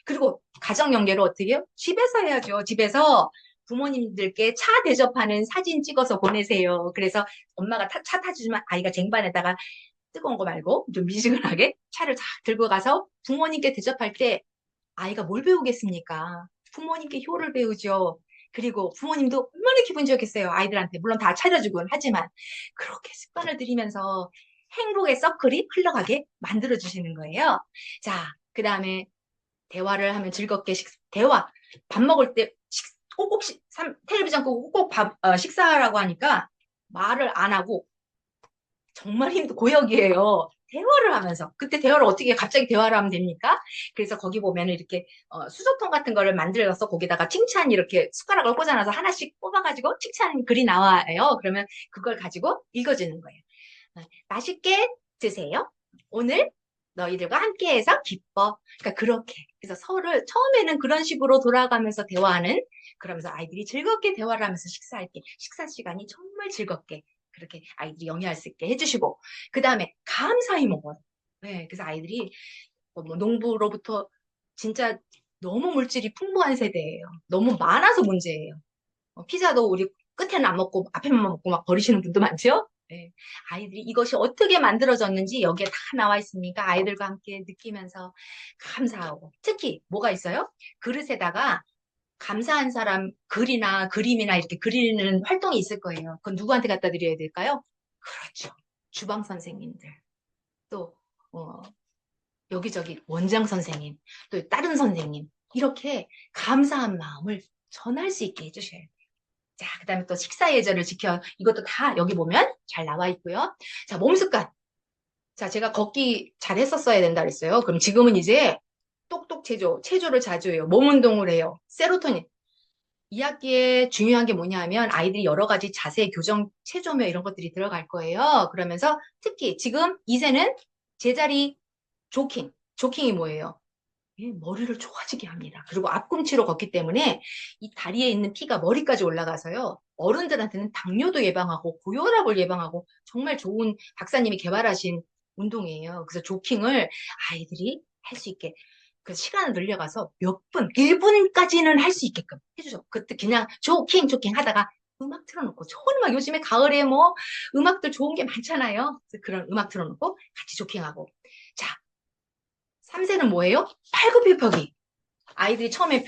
A: 그리고 가정 연계로 어떻게 해요? 집에서 해야죠. 집에서 부모님들께 차 대접하는 사진 찍어서 보내세요. 그래서 엄마가 차 타주면 아이가 쟁반에다가 뜨거운 거 말고 좀 미지근하게 차를 다 들고 가서 부모님께 대접할 때 아이가 뭘 배우겠습니까? 부모님께 효를 배우죠. 그리고 부모님도 얼마나 기분 좋겠어요. 아이들한테. 물론 다 차려주곤 하지만 그렇게 습관을 들이면서 행복의 서클이 흘러가게 만들어주시는 거예요. 자, 그 다음에 대화를 하면 즐겁게 밥 먹을 때 꼭꼭 텔레비전 끄고 꼭꼭 식사하라고 하니까 말을 안 하고 정말 고역이에요. 대화를 하면서. 그때 대화를 어떻게 갑자기 대화를 하면 됩니까? 그래서 거기 보면은 이렇게 수저통 같은 거를 만들어서 거기다가 칭찬 이렇게 숟가락을 꽂아놔서 하나씩 뽑아가지고 칭찬 글이 나와요. 그러면 그걸 가지고 읽어주는 거예요. 맛있게 드세요. 오늘 너희들과 함께해서 기뻐. 그러니까 그렇게. 그래서 처음에는 그런 식으로 돌아가면서 대화하는, 그러면서 아이들이 즐겁게 대화를 하면서 식사할 때, 식사 시간이 정말 즐겁게 그렇게 아이들이 영위할 수 있게 해주시고, 그 다음에 감사히 먹어요. 네, 그래서 아이들이 뭐 농부로부터 진짜 너무 물질이 풍부한 세대예요. 너무 많아서 문제예요. 피자도 우리 끝에는 안 먹고 앞에만 먹고 막 버리시는 분도 많죠? 네. 아이들이 이것이 어떻게 만들어졌는지 여기에 다 나와 있으니까 아이들과 함께 느끼면서 감사하고. 특히 뭐가 있어요? 그릇에다가 감사한 사람 글이나 그림이나 이렇게 그리는 활동이 있을 거예요. 그건 누구한테 갖다 드려야 될까요? 그렇죠. 주방 선생님들. 또, 여기저기 원장 선생님, 또 다른 선생님. 이렇게 감사한 마음을 전할 수 있게 해주셔야 돼요. 자, 그 다음에 또 식사 예절을 지켜. 이것도 다 여기 보면 잘 나와 있고요. 자, 몸 습관. 자, 제가 걷기 잘 했었어야 된다 그랬어요. 그럼 지금은 이제 똑똑 체조를 자주 해요. 몸 운동을 해요. 세로토닌. 이 학기에 중요한 게 뭐냐 하면 아이들이 여러 가지 자세 교정, 체조며 이런 것들이 들어갈 거예요. 그러면서 특히 지금 이제는 제자리 조킹. 조킹이 뭐예요? 머리를 좋아지게 합니다. 그리고 앞꿈치로 걷기 때문에 이 다리에 있는 피가 머리까지 올라가서요. 어른들한테는 당뇨도 예방하고 고혈압을 예방하고 정말 좋은 박사님이 개발하신 운동이에요. 그래서 조킹을 아이들이 할 수 있게 그 시간을 늘려가서 몇 분, 1분까지는 할 수 있게끔 해주죠. 그때 그냥 조킹 하다가 음악 틀어놓고 좋은 음악 요즘에 가을에 뭐 음악들 좋은 게 많잖아요. 그래서 그런 음악 틀어놓고 같이 조킹하고 자 3세는 뭐예요? 팔굽혀펴기. 아이들이 처음에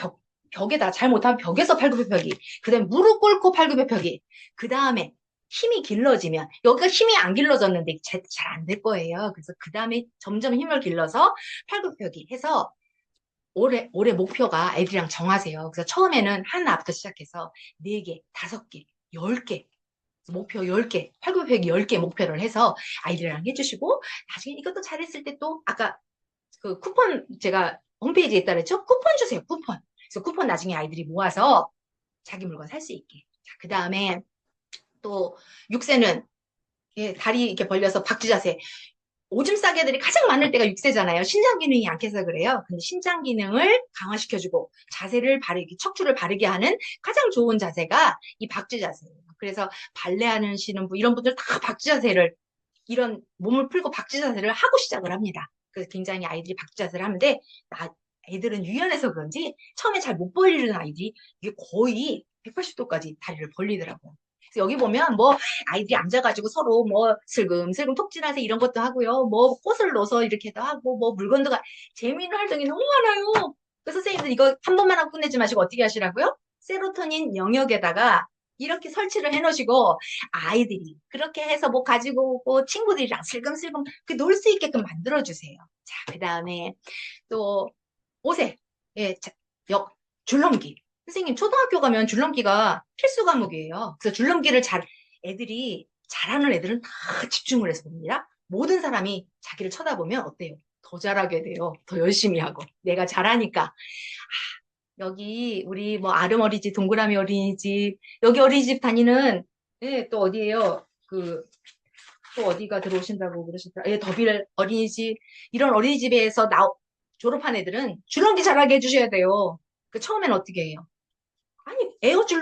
A: 벽에다 잘못하면 벽에서 팔굽혀펴기. 그 다음에 무릎 꿇고 팔굽혀펴기. 그 다음에 힘이 길러지면 여기가 힘이 안 길러졌는데 잘 안 될 거예요. 그래서 그 다음에 점점 힘을 길러서 팔굽혀펴기 해서 올해 목표가 아이들이랑 정하세요. 그래서 처음에는 하나부터 시작해서 4개, 5개, 10개 목표 10개, 팔굽혀펴기 10개 목표를 해서 아이들이랑 해주시고 나중에 이것도 잘했을 때 또 아까 그 쿠폰 제가 홈페이지에 있다 그랬죠? 쿠폰 주세요, 쿠폰. 그래서 쿠폰 나중에 아이들이 모아서 자기 물건 살 수 있게. 자, 그 다음에 또 6세는 다리 이렇게 벌려서 박쥐 자세. 오줌 싸개들이 가장 많을 때가 6세잖아요. 신장 기능이 약해서 그래요. 근데 신장 기능을 강화시켜주고 자세를 바르게, 척추를 바르게 하는 가장 좋은 자세가 이 박쥐 자세예요. 그래서 발레 하시는 분, 이런 분들 다 박쥐 자세를, 이런 몸을 풀고 박쥐 자세를 하고 시작을 합니다. 그래서 굉장히 아이들이 박쥐 자세를 하는데, 애들은 유연해서 그런지 처음에 잘 못 벌리는 아이들이 이게 거의 180도까지 다리를 벌리더라고요. 그래서 여기 보면 뭐 아이들이 앉아가지고 서로 뭐 슬금슬금 톡질하세요 이런 것도 하고요. 뭐 꽃을 넣어서 이렇게도 하고 뭐 물건도 재미있는 활동이 너무 많아요. 그 선생님들 이거 한 번만 하고 끝내지 마시고 어떻게 하시라고요? 세로토닌 영역에다가 이렇게 설치를 해놓으시고 아이들이 그렇게 해서 뭐 가지고 오고 친구들이랑 슬금슬금 놀 수 있게끔 만들어주세요. 자, 그 다음에 또 5세 예, 줄넘기. 선생님, 초등학교 가면 줄넘기가 필수 과목이에요. 그래서 줄넘기를 애들이 잘하는 애들은 다 집중을 해서 봅니다. 모든 사람이 자기를 쳐다보면 어때요? 더 잘하게 돼요. 더 열심히 하고. 내가 잘하니까. 여기 우리 뭐 아름 어린이집, 동그라미 어린이집, 여기 어린이집 다니는 예, 또 어디예요? 또 어디가 들어오신다고 그러셨더라. 예, 더빌 어린이집 이런 어린이집에서 졸업한 애들은 줄넘기 잘하게 해주셔야 돼요. 처음엔 어떻게 해요? 아니,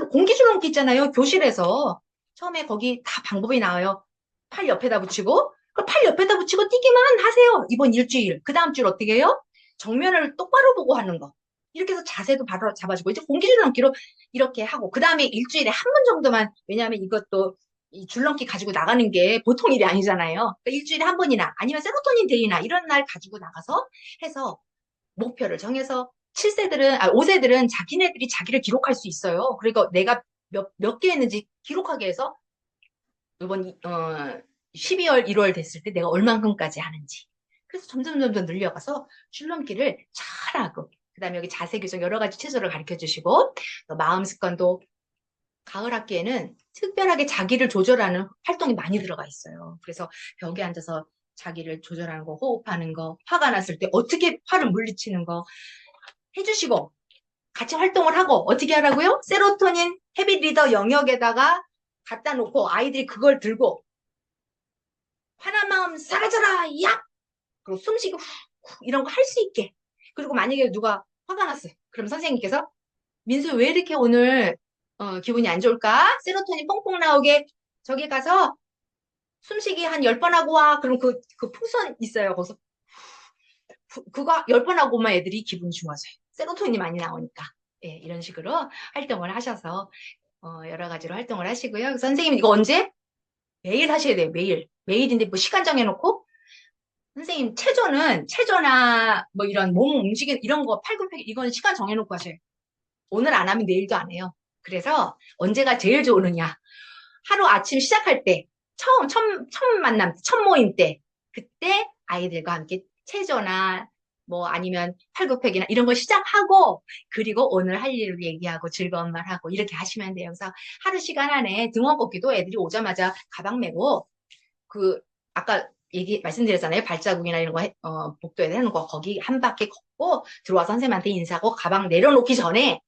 A: 공기 줄넘기 있잖아요. 교실에서. 처음에 거기 다 방법이 나와요. 팔 옆에다 붙이고, 그 팔 옆에다 붙이고 뛰기만 하세요. 이번 일주일. 그 다음 주일 어떻게 해요? 정면을 똑바로 보고 하는 거. 이렇게 해서 자세도 바로 잡아주고, 이제 공기 줄넘기로 이렇게 하고, 그 다음에 일주일에 한 번 정도만, 왜냐하면 이것도 이 줄넘기 가지고 나가는 게 보통 일이 아니잖아요. 그러니까 일주일에 한 번이나 아니면 세로토닌 데이나 이런 날 가지고 나가서 해서 목표를 정해서 5세들은 자기네들이 자기를 기록할 수 있어요. 그러니까 내가 몇 개 했는지 기록하게 해서 이번 12월, 1월 됐을 때 내가 얼만큼까지 하는지. 그래서 점점 늘려가서 줄넘기를 잘하고 그다음에 여기 자세 교정 여러 가지 체조를 가르쳐 주시고 또 마음 습관도 가을 학기에는 특별하게 자기를 조절하는 활동이 많이 들어가 있어요. 그래서 벽에 앉아서 자기를 조절하는 거, 호흡하는 거, 화가 났을 때 어떻게 화를 물리치는 거 해주시고 같이 활동을 하고 어떻게 하라고요? 세로토닌 헤비 리더 영역에다가 갖다 놓고 아이들이 그걸 들고 화난 마음 사라져라 야! 그리고 숨쉬기 후 이런 거 할 수 있게 그리고 만약에 누가 화가 났어 그럼 선생님께서 민수 왜 이렇게 오늘 기분이 안 좋을까? 세로토닌 뽕뽕 나오게 저기 가서 숨쉬기 한 10번 하고 와. 그럼 그 풍선 있어요. 거기서 그거 10번 하고만 애들이 기분이 좋아져요. 세로토닌이 많이 나오니까. 예, 이런 식으로 활동을 하셔서 여러 가지로 활동을 하시고요. 선생님 이거 언제? 매일 하셔야 돼요. 매일. 매일인데 뭐 시간 정해놓고 선생님 체조나 뭐 이런 몸 움직이는 이런 거 팔굽혀펴기 이거는 시간 정해놓고 하셔요. 오늘 안 하면 내일도 안 해요. 그래서 언제가 제일 좋으느냐? 하루 아침 시작할 때 처음 만남 첫 모임 때 그때 아이들과 함께 체조나 뭐 아니면 팔굽혀펴기나 이런 거 시작하고 그리고 오늘 할 일을 얘기하고 즐거운 말 하고 이렇게 하시면 돼요. 그래서 하루 시간 안에 등원 걷기도 애들이 오자마자 가방 메고 그 아까 말씀드렸잖아요. 발자국이나 이런 거 복도에 해놓은 거 거기 한 바퀴 걷고 들어와서 선생님한테 인사하고 가방 내려놓기 전에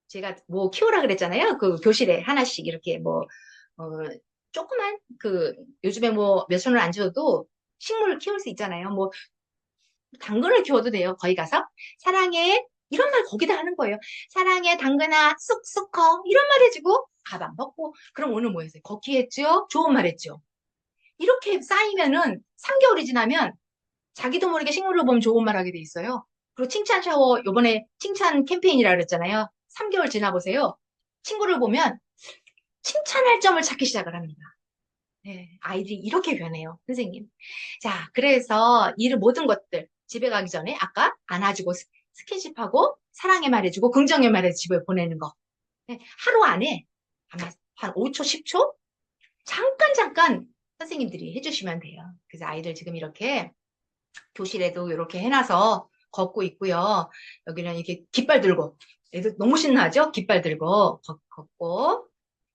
A: 제가 뭐 키우라 그랬잖아요. 그 교실에 하나씩 이렇게 뭐 어, 조그만 요즘에 뭐 몇 천원 안 줘도 식물을 키울 수 있잖아요. 뭐 당근을 키워도 돼요. 거기 가서 사랑해 이런 말 거기다 하는 거예요. 사랑해 당근아 쑥쑥 커 이런 말 해주고 가방 벗고 그럼 오늘 뭐 했어요? 걷기 했죠? 좋은 말 했죠? 이렇게 쌓이면은 3개월이 지나면 자기도 모르게 식물을 보면 좋은 말 하게 돼 있어요. 그리고 칭찬 샤워 요번에 칭찬 캠페인이라 그랬잖아요. 3개월 지나보세요. 친구를 보면 칭찬할 점을 찾기 시작을 합니다. 네, 아이들이 이렇게 변해요, 선생님. 자, 그래서 모든 것들 집에 가기 전에 아까 안아주고 스킨십하고 사랑의 말해주고 긍정의 말해 집에 보내는 거. 네, 하루 안에 아마 한 5초, 10초? 잠깐 선생님들이 해주시면 돼요. 그래서 아이들 지금 이렇게 교실에도 이렇게 해놔서 걷고 있고요. 여기는 이렇게 깃발 들고 애들 너무 신나죠? 깃발 들고 걷고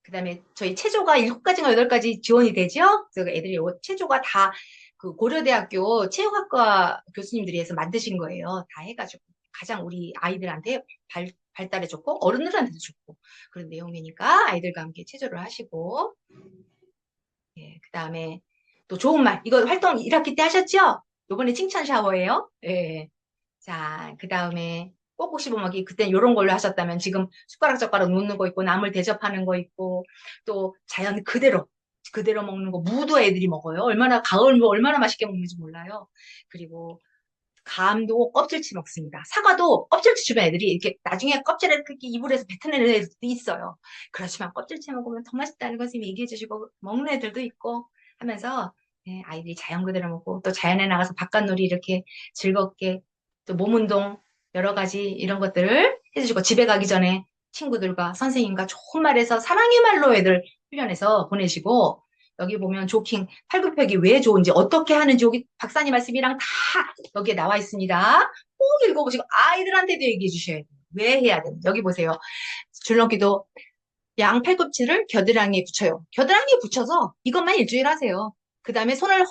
A: 그다음에 저희 체조가 7가지인가 8가지 지원이 되죠? 그래서 애들이 체조가 다 그 고려대학교 체육학과 교수님들이 해서 만드신 거예요. 다 해가지고 가장 우리 아이들한테 발달에 좋고 어른들한테도 좋고 그런 내용이니까 아이들과 함께 체조를 하시고 예, 그다음에 또 좋은 말 이거 활동 1학기 때 하셨죠? 요번에 칭찬 샤워예요. 예. 자, 그 다음에 꼭꼭 씹어먹기. 그때 이런 걸로 하셨다면 지금 숟가락 젓가락 놓는 거 있고 나물 대접하는 거 있고 또 자연 그대로 먹는 거 무도 애들이 먹어요. 가을 뭐 얼마나 맛있게 먹는지 몰라요. 그리고 감도 껍질째 먹습니다. 사과도 껍질째 주면 애들이 이렇게 나중에 껍질을 이렇게 이불에서 뱉어내는 애들도 있어요. 그렇지만 껍질째 먹으면 더 맛있다는 거 선생님이 얘기해 주시고 먹는 애들도 있고 하면서 네, 아이들이 자연 그대로 먹고 또 자연에 나가서 바깥놀이 이렇게 즐겁게 또 몸 운동 여러 가지 이런 것들을 해주시고 집에 가기 전에 친구들과 선생님과 좋은 말해서 사랑의 말로 애들 훈련해서 보내시고 여기 보면 조킹 팔굽혀펴기 왜 좋은지 어떻게 하는지 여기 박사님 말씀이랑 다 여기에 나와 있습니다. 꼭 읽어보시고 아이들한테도 얘기해 주셔야 돼요. 왜 해야 되는지 여기 보세요. 줄넘기도 양 팔꿈치를 겨드랑이에 붙여요. 겨드랑이에 붙여서 이것만 일주일 하세요. 그 다음에 손을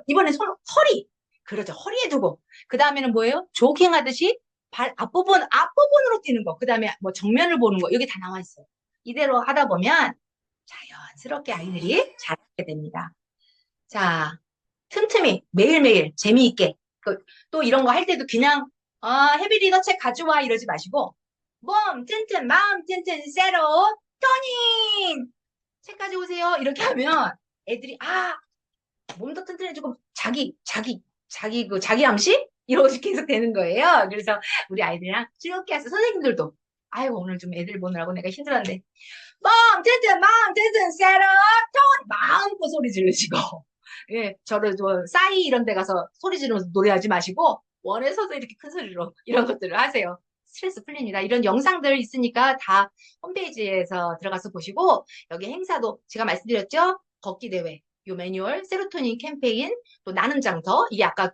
A: 이번엔 허리. 그렇죠. 허리에 두고. 그 다음에는 뭐예요? 조깅 하듯이 발 앞부분으로 뛰는 거. 그 다음에 뭐 정면을 보는 거. 여기 다 나와 있어요. 이대로 하다 보면 자연스럽게 아이들이 잘하게 됩니다. 자, 틈틈이 매일매일 재미있게. 또 이런 거 할 때도 그냥 헤비리더 책 가져와 이러지 마시고 몸 튼튼 마음 튼튼 세로토닌 책 가져오세요 이렇게 하면 애들이 몸도 튼튼해지고 자기 암시 이러고 계속 되는 거예요. 그래서 우리 아이들이랑 즐겁게 해서 선생님들도 아유 오늘 좀 애들 보느라고 내가 힘들었는데 몸 튼튼 마음 튼튼 세로토닌 마음껏 소리 지르시고 예, 싸이 이런 데 가서 소리 지르면서 노래하지 마시고 원에서도 이렇게 큰 소리로 이런 것들을 하세요. 스트레스 풀립니다. 이런 영상들 있으니까 다 홈페이지에서 들어가서 보시고 여기 행사도 제가 말씀드렸죠? 걷기 대회, 요 매뉴얼, 세로토닌 캠페인, 또 나눔 장터 이게 아까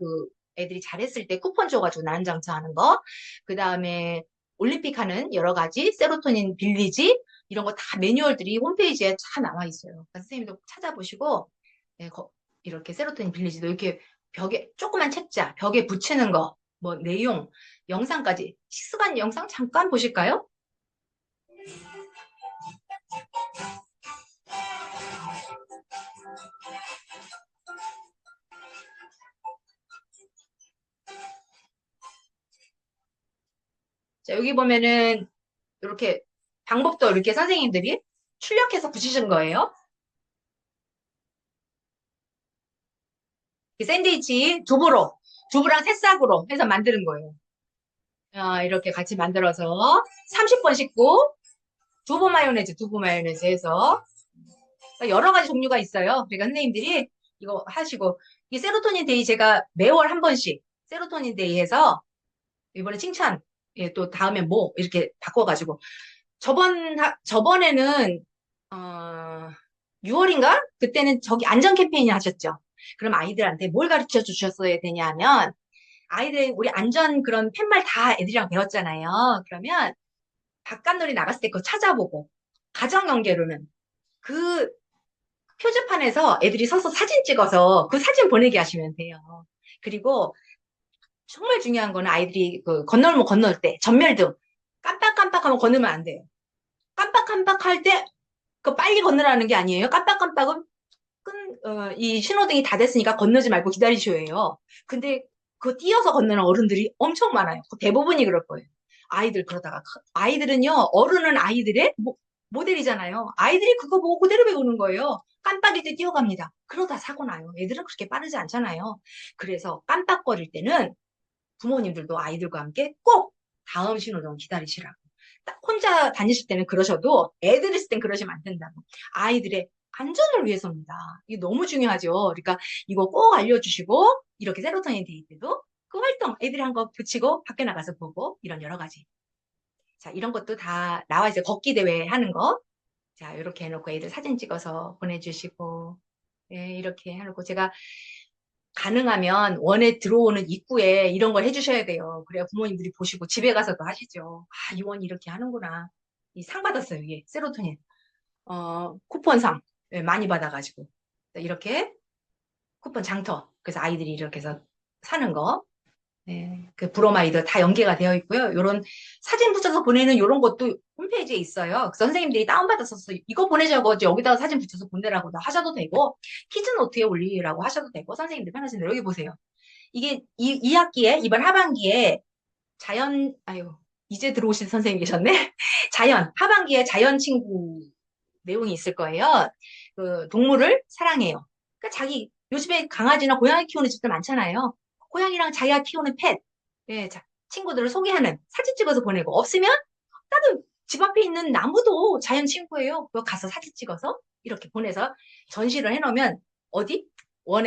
A: 애들이 잘했을 때 쿠폰 줘가지고 나눔 장터 하는 거, 그 다음에 올림픽 하는 여러 가지 세로토닌 빌리지 이런 거 다 매뉴얼들이 홈페이지에 다 나와 있어요. 그러니까 선생님도 찾아보시고 네, 이렇게 세로토닌 빌리지도 이렇게 조그만 책자, 벽에 붙이는 거, 뭐 내용, 영상까지 실시간 영상 잠깐 보실까요? 자, 여기 보면은 이렇게 방법도 이렇게 선생님들이 출력해서 붙이신 거예요. 샌드위치 두부랑 새싹으로 해서 만드는 거예요. 이렇게 같이 만들어서 30번 씻고 두부 마요네즈 해서 여러 가지 종류가 있어요. 그러니까 선생님들이 이거 하시고 이 세로토닌 데이 제가 매월 한 번씩 세로토닌 데이 해서 이번에 칭찬 또 다음에 뭐 이렇게 바꿔가지고 저번에는 6월인가? 그때는 저기 안전 캠페인 하셨죠. 그럼 아이들한테 뭘 가르쳐 주셨어야 되냐면 우리 안전 그런 팻말 다 애들이랑 배웠잖아요. 그러면 바깥놀이 나갔을 때 그거 찾아보고 가정 연계로는 그 표지판에서 애들이 서서 사진 찍어서 그 사진 보내게 하시면 돼요. 그리고 정말 중요한 거는 아이들이 그 건널목 건널 때 전멸등 깜빡깜빡하면 건너면 안 돼요. 깜빡깜빡할 때 그 빨리 건너라는 게 아니에요. 깜빡깜빡은 이 신호등이 다 됐으니까 건너지 말고 기다리셔야 해요. 근데 그 뛰어서 건너는 어른들이 엄청 많아요. 대부분이 그럴 거예요. 아이들 그러다가 아이들은요 어른은 아이들의 모델이잖아요. 아이들이 그거 보고 그대로 배우는 거예요. 깜빡일 때 뛰어갑니다. 그러다 사고 나요. 애들은 그렇게 빠르지 않잖아요. 그래서 깜빡거릴 때는 부모님들도 아이들과 함께 꼭 다음 신호등 기다리시라고. 딱 혼자 다니실 때는 그러셔도 애들 있을 땐 그러시면 안 된다고. 아이들의 안전을 위해서입니다. 이게 너무 중요하죠. 그러니까 이거 꼭 알려주시고 이렇게 세로토닌 데이 때도 그 활동 애들이 한 거 붙이고 밖에 나가서 보고 이런 여러 가지. 자, 이런 것도 다 나와 있어요. 걷기 대회 하는 거. 자, 이렇게 해놓고 애들 사진 찍어서 보내주시고, 네, 이렇게 해놓고 제가 가능하면 원에 들어오는 입구에 이런 걸 해주셔야 돼요. 그래야 부모님들이 보시고 집에 가서도 하시죠. 아, 이 원이 이렇게 하는구나. 이 상 받았어요, 이게. 세로토닌. 쿠폰상. 네, 많이 받아가지고. 이렇게 쿠폰 장터. 그래서 아이들이 이렇게 해서 사는 거. 네, 그 브로마이드 다 연계가 되어 있고요. 요런 사진 붙여서 보내는 요런 것도 홈페이지에 있어요. 그래서 선생님들이 다운받아서 이거 보내자고 여기다가 사진 붙여서 보내라고 하셔도 되고 키즈노트에 올리라고 하셔도 되고 선생님들 편하신 대로 여기 보세요. 이게 이 학기에 이번 하반기에 아유 이제 들어오신 선생님 계셨네. 하반기에 자연 친구 내용이 있을 거예요. 그 동물을 사랑해요. 그러니까 요즘에 강아지나 고양이 키우는 집들 많잖아요. 고양이랑 자기가 키우는 펫, 예, 친구들을 소개하는 사진 찍어서 보내고 없으면 다른 집 앞에 있는 나무도 자연 친구예요. 그거 가서 사진 찍어서 이렇게 보내서 전시를 해놓으면 어디? 원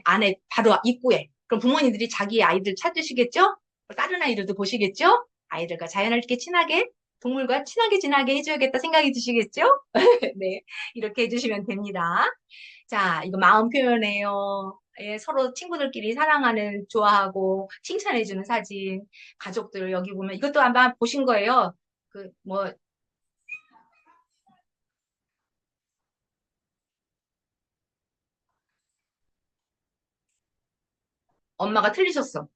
A: 안에 바로 입구에. 그럼 부모님들이 자기 아이들 찾으시겠죠? 다른 아이들도 보시겠죠? 아이들과 자연을 이렇게 동물과 친하게 지나게 해줘야겠다 생각이 드시겠죠? 네, 이렇게 해주시면 됩니다. 자, 이거 마음 표현해요. 예, 서로 친구들끼리 사랑하는, 좋아하고, 칭찬해주는 사진. 가족들 여기 보면, 이것도 아마 보신 거예요. 엄마가 틀리셨어.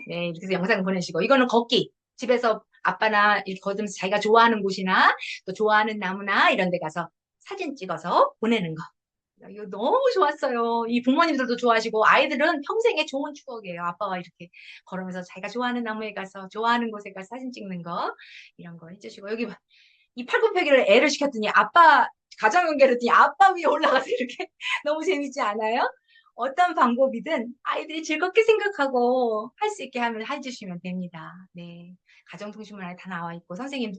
A: 네, 이렇게 해서 영상 보내시고. 이거는 걷기. 집에서 아빠나 이렇게 걸으면서 자기가 좋아하는 곳이나 또 좋아하는 나무나 이런 데 가서 사진 찍어서 보내는 거. 이거 너무 좋았어요. 이 부모님들도 좋아하시고 아이들은 평생의 좋은 추억이에요. 아빠가 이렇게 걸으면서 자기가 좋아하는 나무에 가서 좋아하는 곳에 가서 사진 찍는 거 이런 거 해주시고 여기 봐. 이 팔굽혀펴기를 애를 시켰더니 가정 연계를 했더니 아빠 위에 올라가서 이렇게 너무 재밌지 않아요? 어떤 방법이든 아이들이 즐겁게 생각하고 할 수 있게 하면 해주시면 됩니다. 네. 가정통신문화에 다 나와 있고 선생님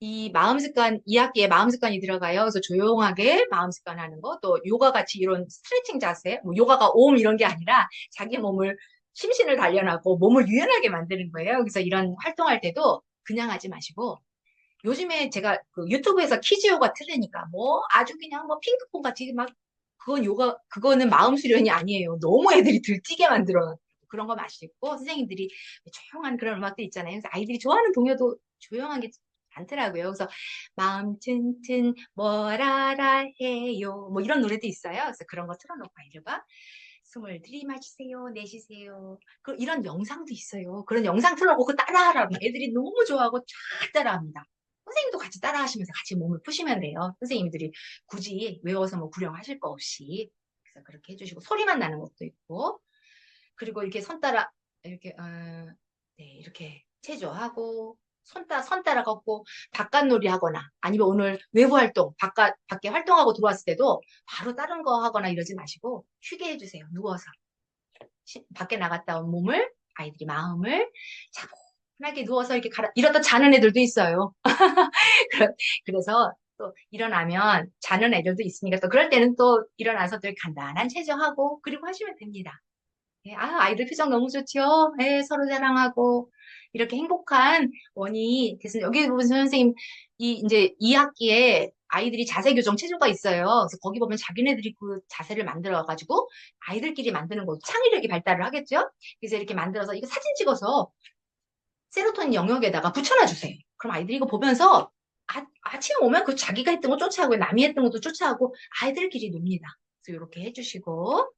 A: 이 마음 습관, 2학기에 마음 습관이 들어가요. 그래서 조용하게 마음 습관 하는 거, 또 요가 같이 이런 스트레칭 자세, 뭐 요가가 옴 이런 게 아니라 자기 몸을, 심신을 단련하고 몸을 유연하게 만드는 거예요. 그래서 이런 활동할 때도 그냥 하지 마시고, 요즘에 제가 그 유튜브에서 키즈 요가 틀으니까 뭐 아주 그냥 뭐 핑크퐁 같이 막, 그거는 마음 수련이 아니에요. 너무 애들이 들뛰게 만들어. 그런 거 마시고, 선생님들이 조용한 그런 음악들 있잖아요. 그래서 아이들이 좋아하는 동요도 조용하게 많더라고요. 그래서 마음 튼튼 뭐라라 해요. 뭐 이런 노래도 있어요. 그래서 그런 거 틀어놓고 아이들과 숨을 들이마시세요, 내쉬세요. 이런 영상도 있어요. 그런 영상 틀어놓고 그 따라하라고 애들이 너무 좋아하고 쫙 따라합니다. 선생님도 같이 따라하시면서 같이 몸을 푸시면 돼요. 선생님들이 굳이 외워서 뭐 구령하실 거 없이. 그래서 그렇게 해주시고 소리만 나는 것도 있고 그리고 이렇게 손 따라 이렇게, 네, 이렇게 체조하고, 손 따라 걷고, 바깥놀이 하거나, 아니면 오늘 외부 활동, 밖에 활동하고 들어왔을 때도 바로 다른 거 하거나 이러지 마시고, 쉬게 해주세요. 누워서. 밖에 나갔다 온 몸을, 아이들이 마음을 차분하게 누워서 이렇게 이러다 자는 애들도 있어요. 그래서 또 일어나면 자는 애들도 있으니까 또 그럴 때는 또 일어나서 늘 간단한 체조하고, 그리고 하시면 됩니다. 예, 아이들 표정 너무 좋죠? 예, 서로 자랑하고, 이렇게 행복한 원이 됐습니다. 여기 보면 선생님, 이제 2학기에 아이들이 자세교정 체조가 있어요. 그래서 거기 보면 자기네들이 그 자세를 만들어가지고 아이들끼리 만드는 거 창의력이 발달을 하겠죠? 그래서 이렇게 만들어서 이거 사진 찍어서 세로토닌 영역에다가 붙여놔 주세요. 그럼 아이들이 이거 보면서 아침에 오면 그 자기가 했던 거 쫓아하고 남이 했던 것도 쫓아하고 아이들끼리 놉니다. 그래서 이렇게 해주시고,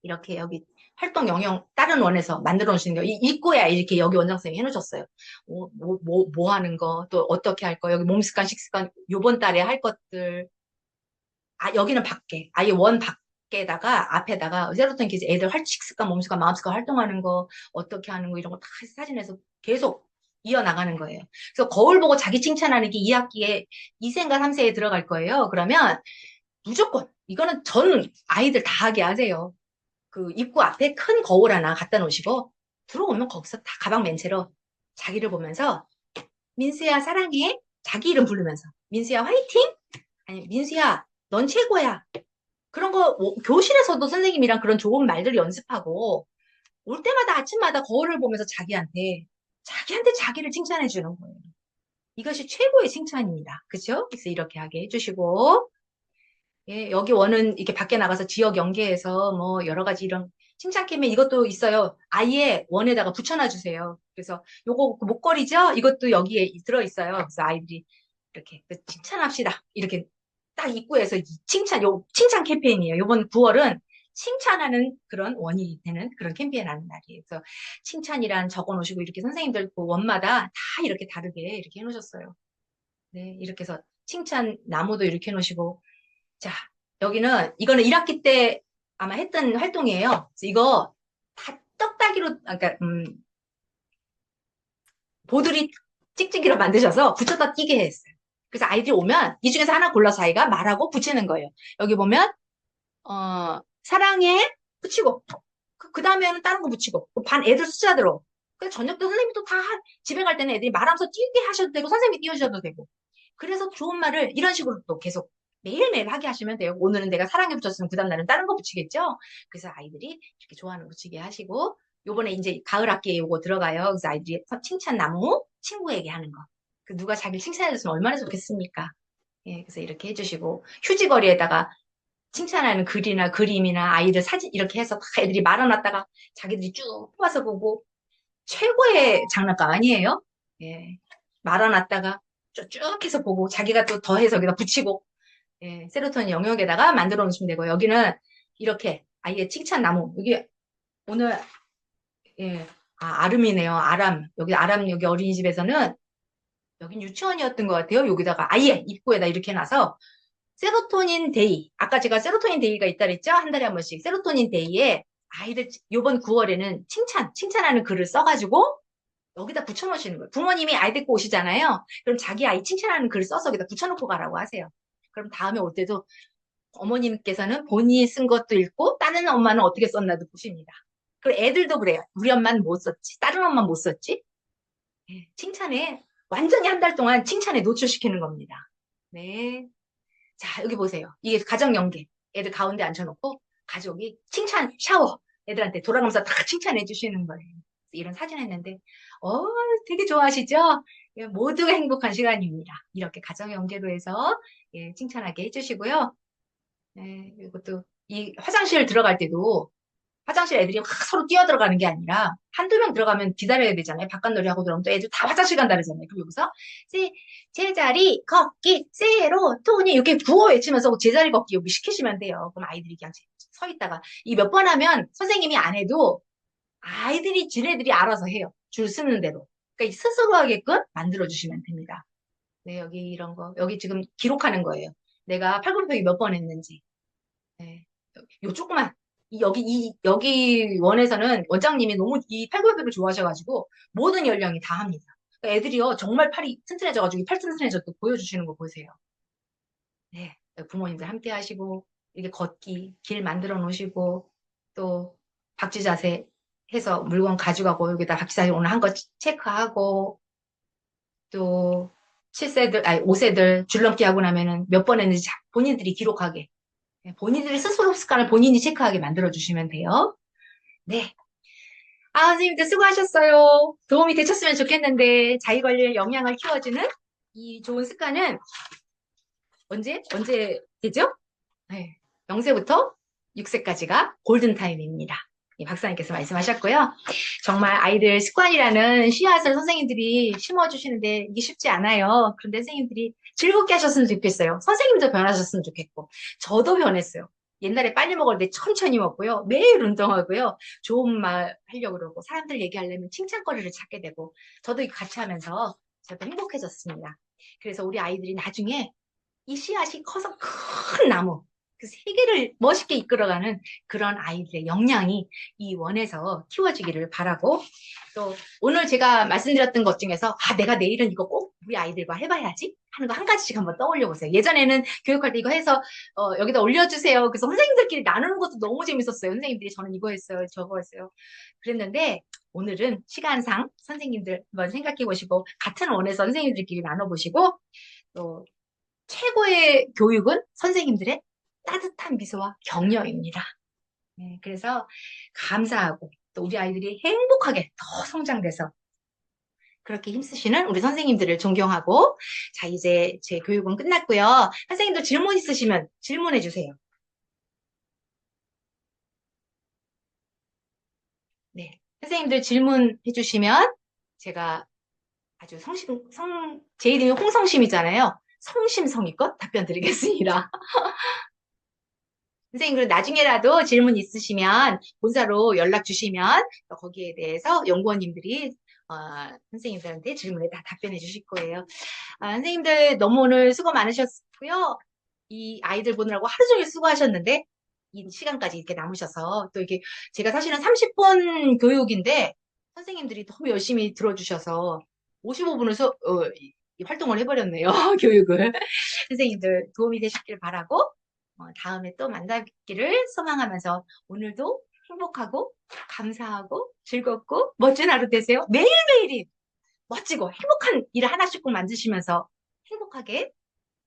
A: 이렇게 여기 활동 영역 다른 원에서 만들어 놓으시는 거 있고야 이렇게 여기 원장선생님이 해놓으셨어요. 뭐 하는 거, 또 어떻게 할 거, 여기 몸습관, 식습관, 요번 달에 할 것들. 여기는 밖에, 아예 원 밖에다가, 앞에다가, 세로토닌 기제 애들 식습관, 몸습관, 마음습관 활동하는 거, 어떻게 하는 거, 이런 거 다 사진에서 계속 이어나가는 거예요. 그래서 거울 보고 자기 칭찬하는 게 2학기에 2세인가 3세에 들어갈 거예요. 그러면 무조건, 이거는 전 아이들 다 하게 하세요. 그 입구 앞에 큰 거울 하나 갖다 놓으시고 들어오면 거기서 다 가방 맨 채로 자기를 보면서 민수야 사랑해 자기 이름 부르면서 민수야 화이팅 아니 민수야 넌 최고야 그런 거 교실에서도 선생님이랑 그런 좋은 말들 연습하고 올 때마다 아침마다 거울을 보면서 자기한테 자기를 칭찬해 주는 거예요. 이것이 최고의 칭찬입니다. 그죠? 그래서 이렇게 하게 해주시고 예, 여기 원은 이렇게 밖에 나가서 지역 연계해서 뭐 여러 가지 이런 칭찬 캠페인 이것도 있어요. 아예 원에다가 붙여놔 주세요. 그래서 요거 그 목걸이죠? 이것도 여기에 들어 있어요. 그래서 아이들이 이렇게 칭찬합시다. 이렇게 딱 입구에서 칭찬 캠페인이에요. 요번 9월은 칭찬하는 그런 원이 되는 그런 캠페인 하는 날이에요. 그래서 칭찬이란 적어 놓으시고 이렇게 선생님들 그 원마다 다 이렇게 다르게 이렇게 해 놓으셨어요. 네, 이렇게 해서 칭찬 나무도 이렇게 해 놓으시고 자, 이거는 1학기 때 아마 했던 활동이에요. 그래서 이거 다 떡따기로, 그러니까, 보드리 찍찍이로 만드셔서 붙였다 뛰게 했어요. 그래서 아이들이 오면 이 중에서 하나 골라서 아이가 말하고 붙이는 거예요. 여기 보면, 사랑해, 붙이고, 그 다음에는 다른 거 붙이고, 반 애들 숫자대로. 그래서 저녁 때 선생님이 또 다 집에 갈 때는 애들이 말하면서 뛰게 하셔도 되고, 선생님이 띄우셔도 되고. 그래서 좋은 말을 이런 식으로 또 계속 매일매일 하게 하시면 돼요. 오늘은 내가 사랑해 붙였으면 그 다음날은 다른 거 붙이겠죠? 그래서 아이들이 이렇게 좋아하는 거 붙이게 하시고, 요번에 이제 가을 학기에 요거 들어가요. 그래서 아이들이 칭찬 나무 친구에게 하는 거. 그 누가 자기를 칭찬해줬으면 얼마나 좋겠습니까? 예, 그래서 이렇게 해주시고, 휴지거리에다가 칭찬하는 글이나 그림이나 아이들 사진 이렇게 해서 다 애들이 말아놨다가 자기들이 쭉 뽑아서 보고, 최고의 장난감 아니에요? 예. 말아놨다가 쭉 해서 보고 자기가 또 더해서 여기다 붙이고 예, 세로토닌 영역에다가 만들어 놓으시면 되고 여기는 이렇게 아예 칭찬 나무 여기 오늘 예, 아름이네요. 아람 여기 어린이집에서는 여긴 유치원이었던 것 같아요. 여기다가 아예 입구에다 이렇게 해놔서 세로토닌 데이 아까 제가 세로토닌 데이가 있다 그랬죠? 한 달에 한 번씩 세로토닌 데이에 아이들 요번 9월에는 칭찬하는 글을 써가지고 여기다 붙여놓으시는 거예요. 부모님이 아이 데리고 오시잖아요. 그럼 자기 아이 칭찬하는 글을 써서 여기다 붙여놓고 가라고 하세요. 그럼 다음에 올 때도 어머님께서는 본인이 쓴 것도 읽고 다른 엄마는 어떻게 썼나도 보십니다. 그리고 애들도 그래요. 우리 엄마는 못 썼지. 다른 엄마는 못 썼지. 네, 칭찬에 완전히 한 달 동안 칭찬에 노출시키는 겁니다. 네. 자, 여기 보세요. 이게 가정 연계. 애들 가운데 앉혀놓고 가족이 칭찬 샤워. 애들한테 돌아가면서 다 칭찬해 주시는 거예요. 이런 사진 했는데, 어, 되게 좋아하시죠? 예, 모두가 행복한 시간입니다. 이렇게 가정 연계로 해서 예, 칭찬하게 해주시고요. 예, 그리고 또 이 화장실 들어갈 때도 화장실 애들이 막 서로 뛰어 들어가는 게 아니라 한두 명 들어가면 기다려야 되잖아요. 바깥놀이 하고 들어오면 또 애들 다 화장실 간다 그러잖아요. 그럼 여기서 제자리 걷기 세로토닌 이렇게 구호 외치면서 제자리 걷기 여기 시키시면 돼요. 그럼 아이들이 그냥 서 있다가 이 몇 번 하면 선생님이 안 해도 아이들이 지네들이 알아서 해요. 줄 쓰는 대로. 그러니까 스스로 하게끔 만들어 주시면 됩니다. 네, 여기 이런 거 여기 지금 기록하는 거예요. 내가 팔굽혀펴기 몇 번 했는지. 네. 요 조그만 여기 원에서는 원장님이 너무 이 팔굽혀펴기를 좋아하셔가지고 모든 연령이 다 합니다. 그러니까 애들이요, 정말 팔이 튼튼해져가지고 이 팔 튼튼해져서 보여주시는 거 보세요. 네. 부모님들 함께 하시고, 이렇게 걷기, 길 만들어 놓으시고, 또 박쥐 자세 해서 물건 가져가고, 여기다 박쥐 자세 오늘 한 거 체크하고, 또 7세들, 아니 5세들 줄넘기 하고 나면은 몇 번 했는지 본인들이 기록하게. 네, 본인들의 스스로 습관을 본인이 체크하게 만들어 주시면 돼요. 네. 아, 선생님들 수고하셨어요. 도움이 되셨으면 좋겠는데, 자기 관리의 역량을 키워주는 이 좋은 습관은 언제 되죠? 네. 0세부터 6세까지가 골든타임입니다. 예, 박사님께서 말씀하셨고요. 정말 아이들 습관이라는 씨앗을 선생님들이 심어주시는데 이게 쉽지 않아요. 그런데 선생님들이 즐겁게 하셨으면 좋겠어요. 선생님도 변하셨으면 좋겠고, 저도 변했어요. 옛날에 빨리 먹을 때 천천히 먹고요. 매일 운동하고요. 좋은 말 하려고 그러고, 사람들 얘기하려면 칭찬거리를 찾게 되고, 저도 이거 같이 하면서 저도 행복해졌습니다. 그래서 우리 아이들이 나중에 이 씨앗이 커서 큰 나무, 그 세계를 멋있게 이끌어가는 그런 아이들의 역량이 이 원에서 키워지기를 바라고, 또 오늘 제가 말씀드렸던 것 중에서 내가 내일은 이거 꼭 우리 아이들과 해봐야지 하는 거 한 가지씩 한번 떠올려 보세요. 예전에는 교육할 때 이거 해서 여기다 올려주세요. 그래서 선생님들끼리 나누는 것도 너무 재밌었어요. 선생님들이 저는 이거 했어요, 저거 했어요. 그랬는데 오늘은 시간상 선생님들 한번 생각해 보시고 같은 원에서 선생님들끼리 나눠보시고, 또 최고의 교육은 선생님들의 따뜻한 미소와 격려입니다. 네, 그래서 감사하고 또 우리 아이들이 행복하게 더 성장돼서 그렇게 힘쓰시는 우리 선생님들을 존경하고, 자, 이제 제 교육은 끝났고요. 선생님들 질문 있으시면 질문해 주세요. 네. 선생님들 질문해 주시면 제가 아주 제 이름이 홍성심이잖아요. 성심성의껏 답변 드리겠습니다. 선생님, 그리고 나중에라도 질문 있으시면 본사로 연락 주시면 거기에 대해서 연구원님들이 선생님들한테 질문에 다 답변해 주실 거예요. 선생님들 너무 오늘 수고 많으셨고요. 이 아이들 보느라고 하루 종일 수고하셨는데 이 시간까지 이렇게 남으셔서, 또 이게 제가 사실은 30분 교육인데 선생님들이 너무 열심히 들어주셔서 55분을 활동을 해버렸네요. 교육을. 선생님들 도움이 되셨길 바라고, 다음에 또 만나기를 소망하면서 오늘도 행복하고 감사하고 즐겁고 멋진 하루 되세요. 매일매일이 멋지고 행복한 일을 하나씩 꼭 만드시면서 행복하게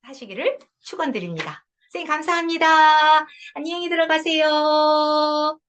A: 하시기를 축원드립니다. 선생님 감사합니다. 안녕히 들어가세요.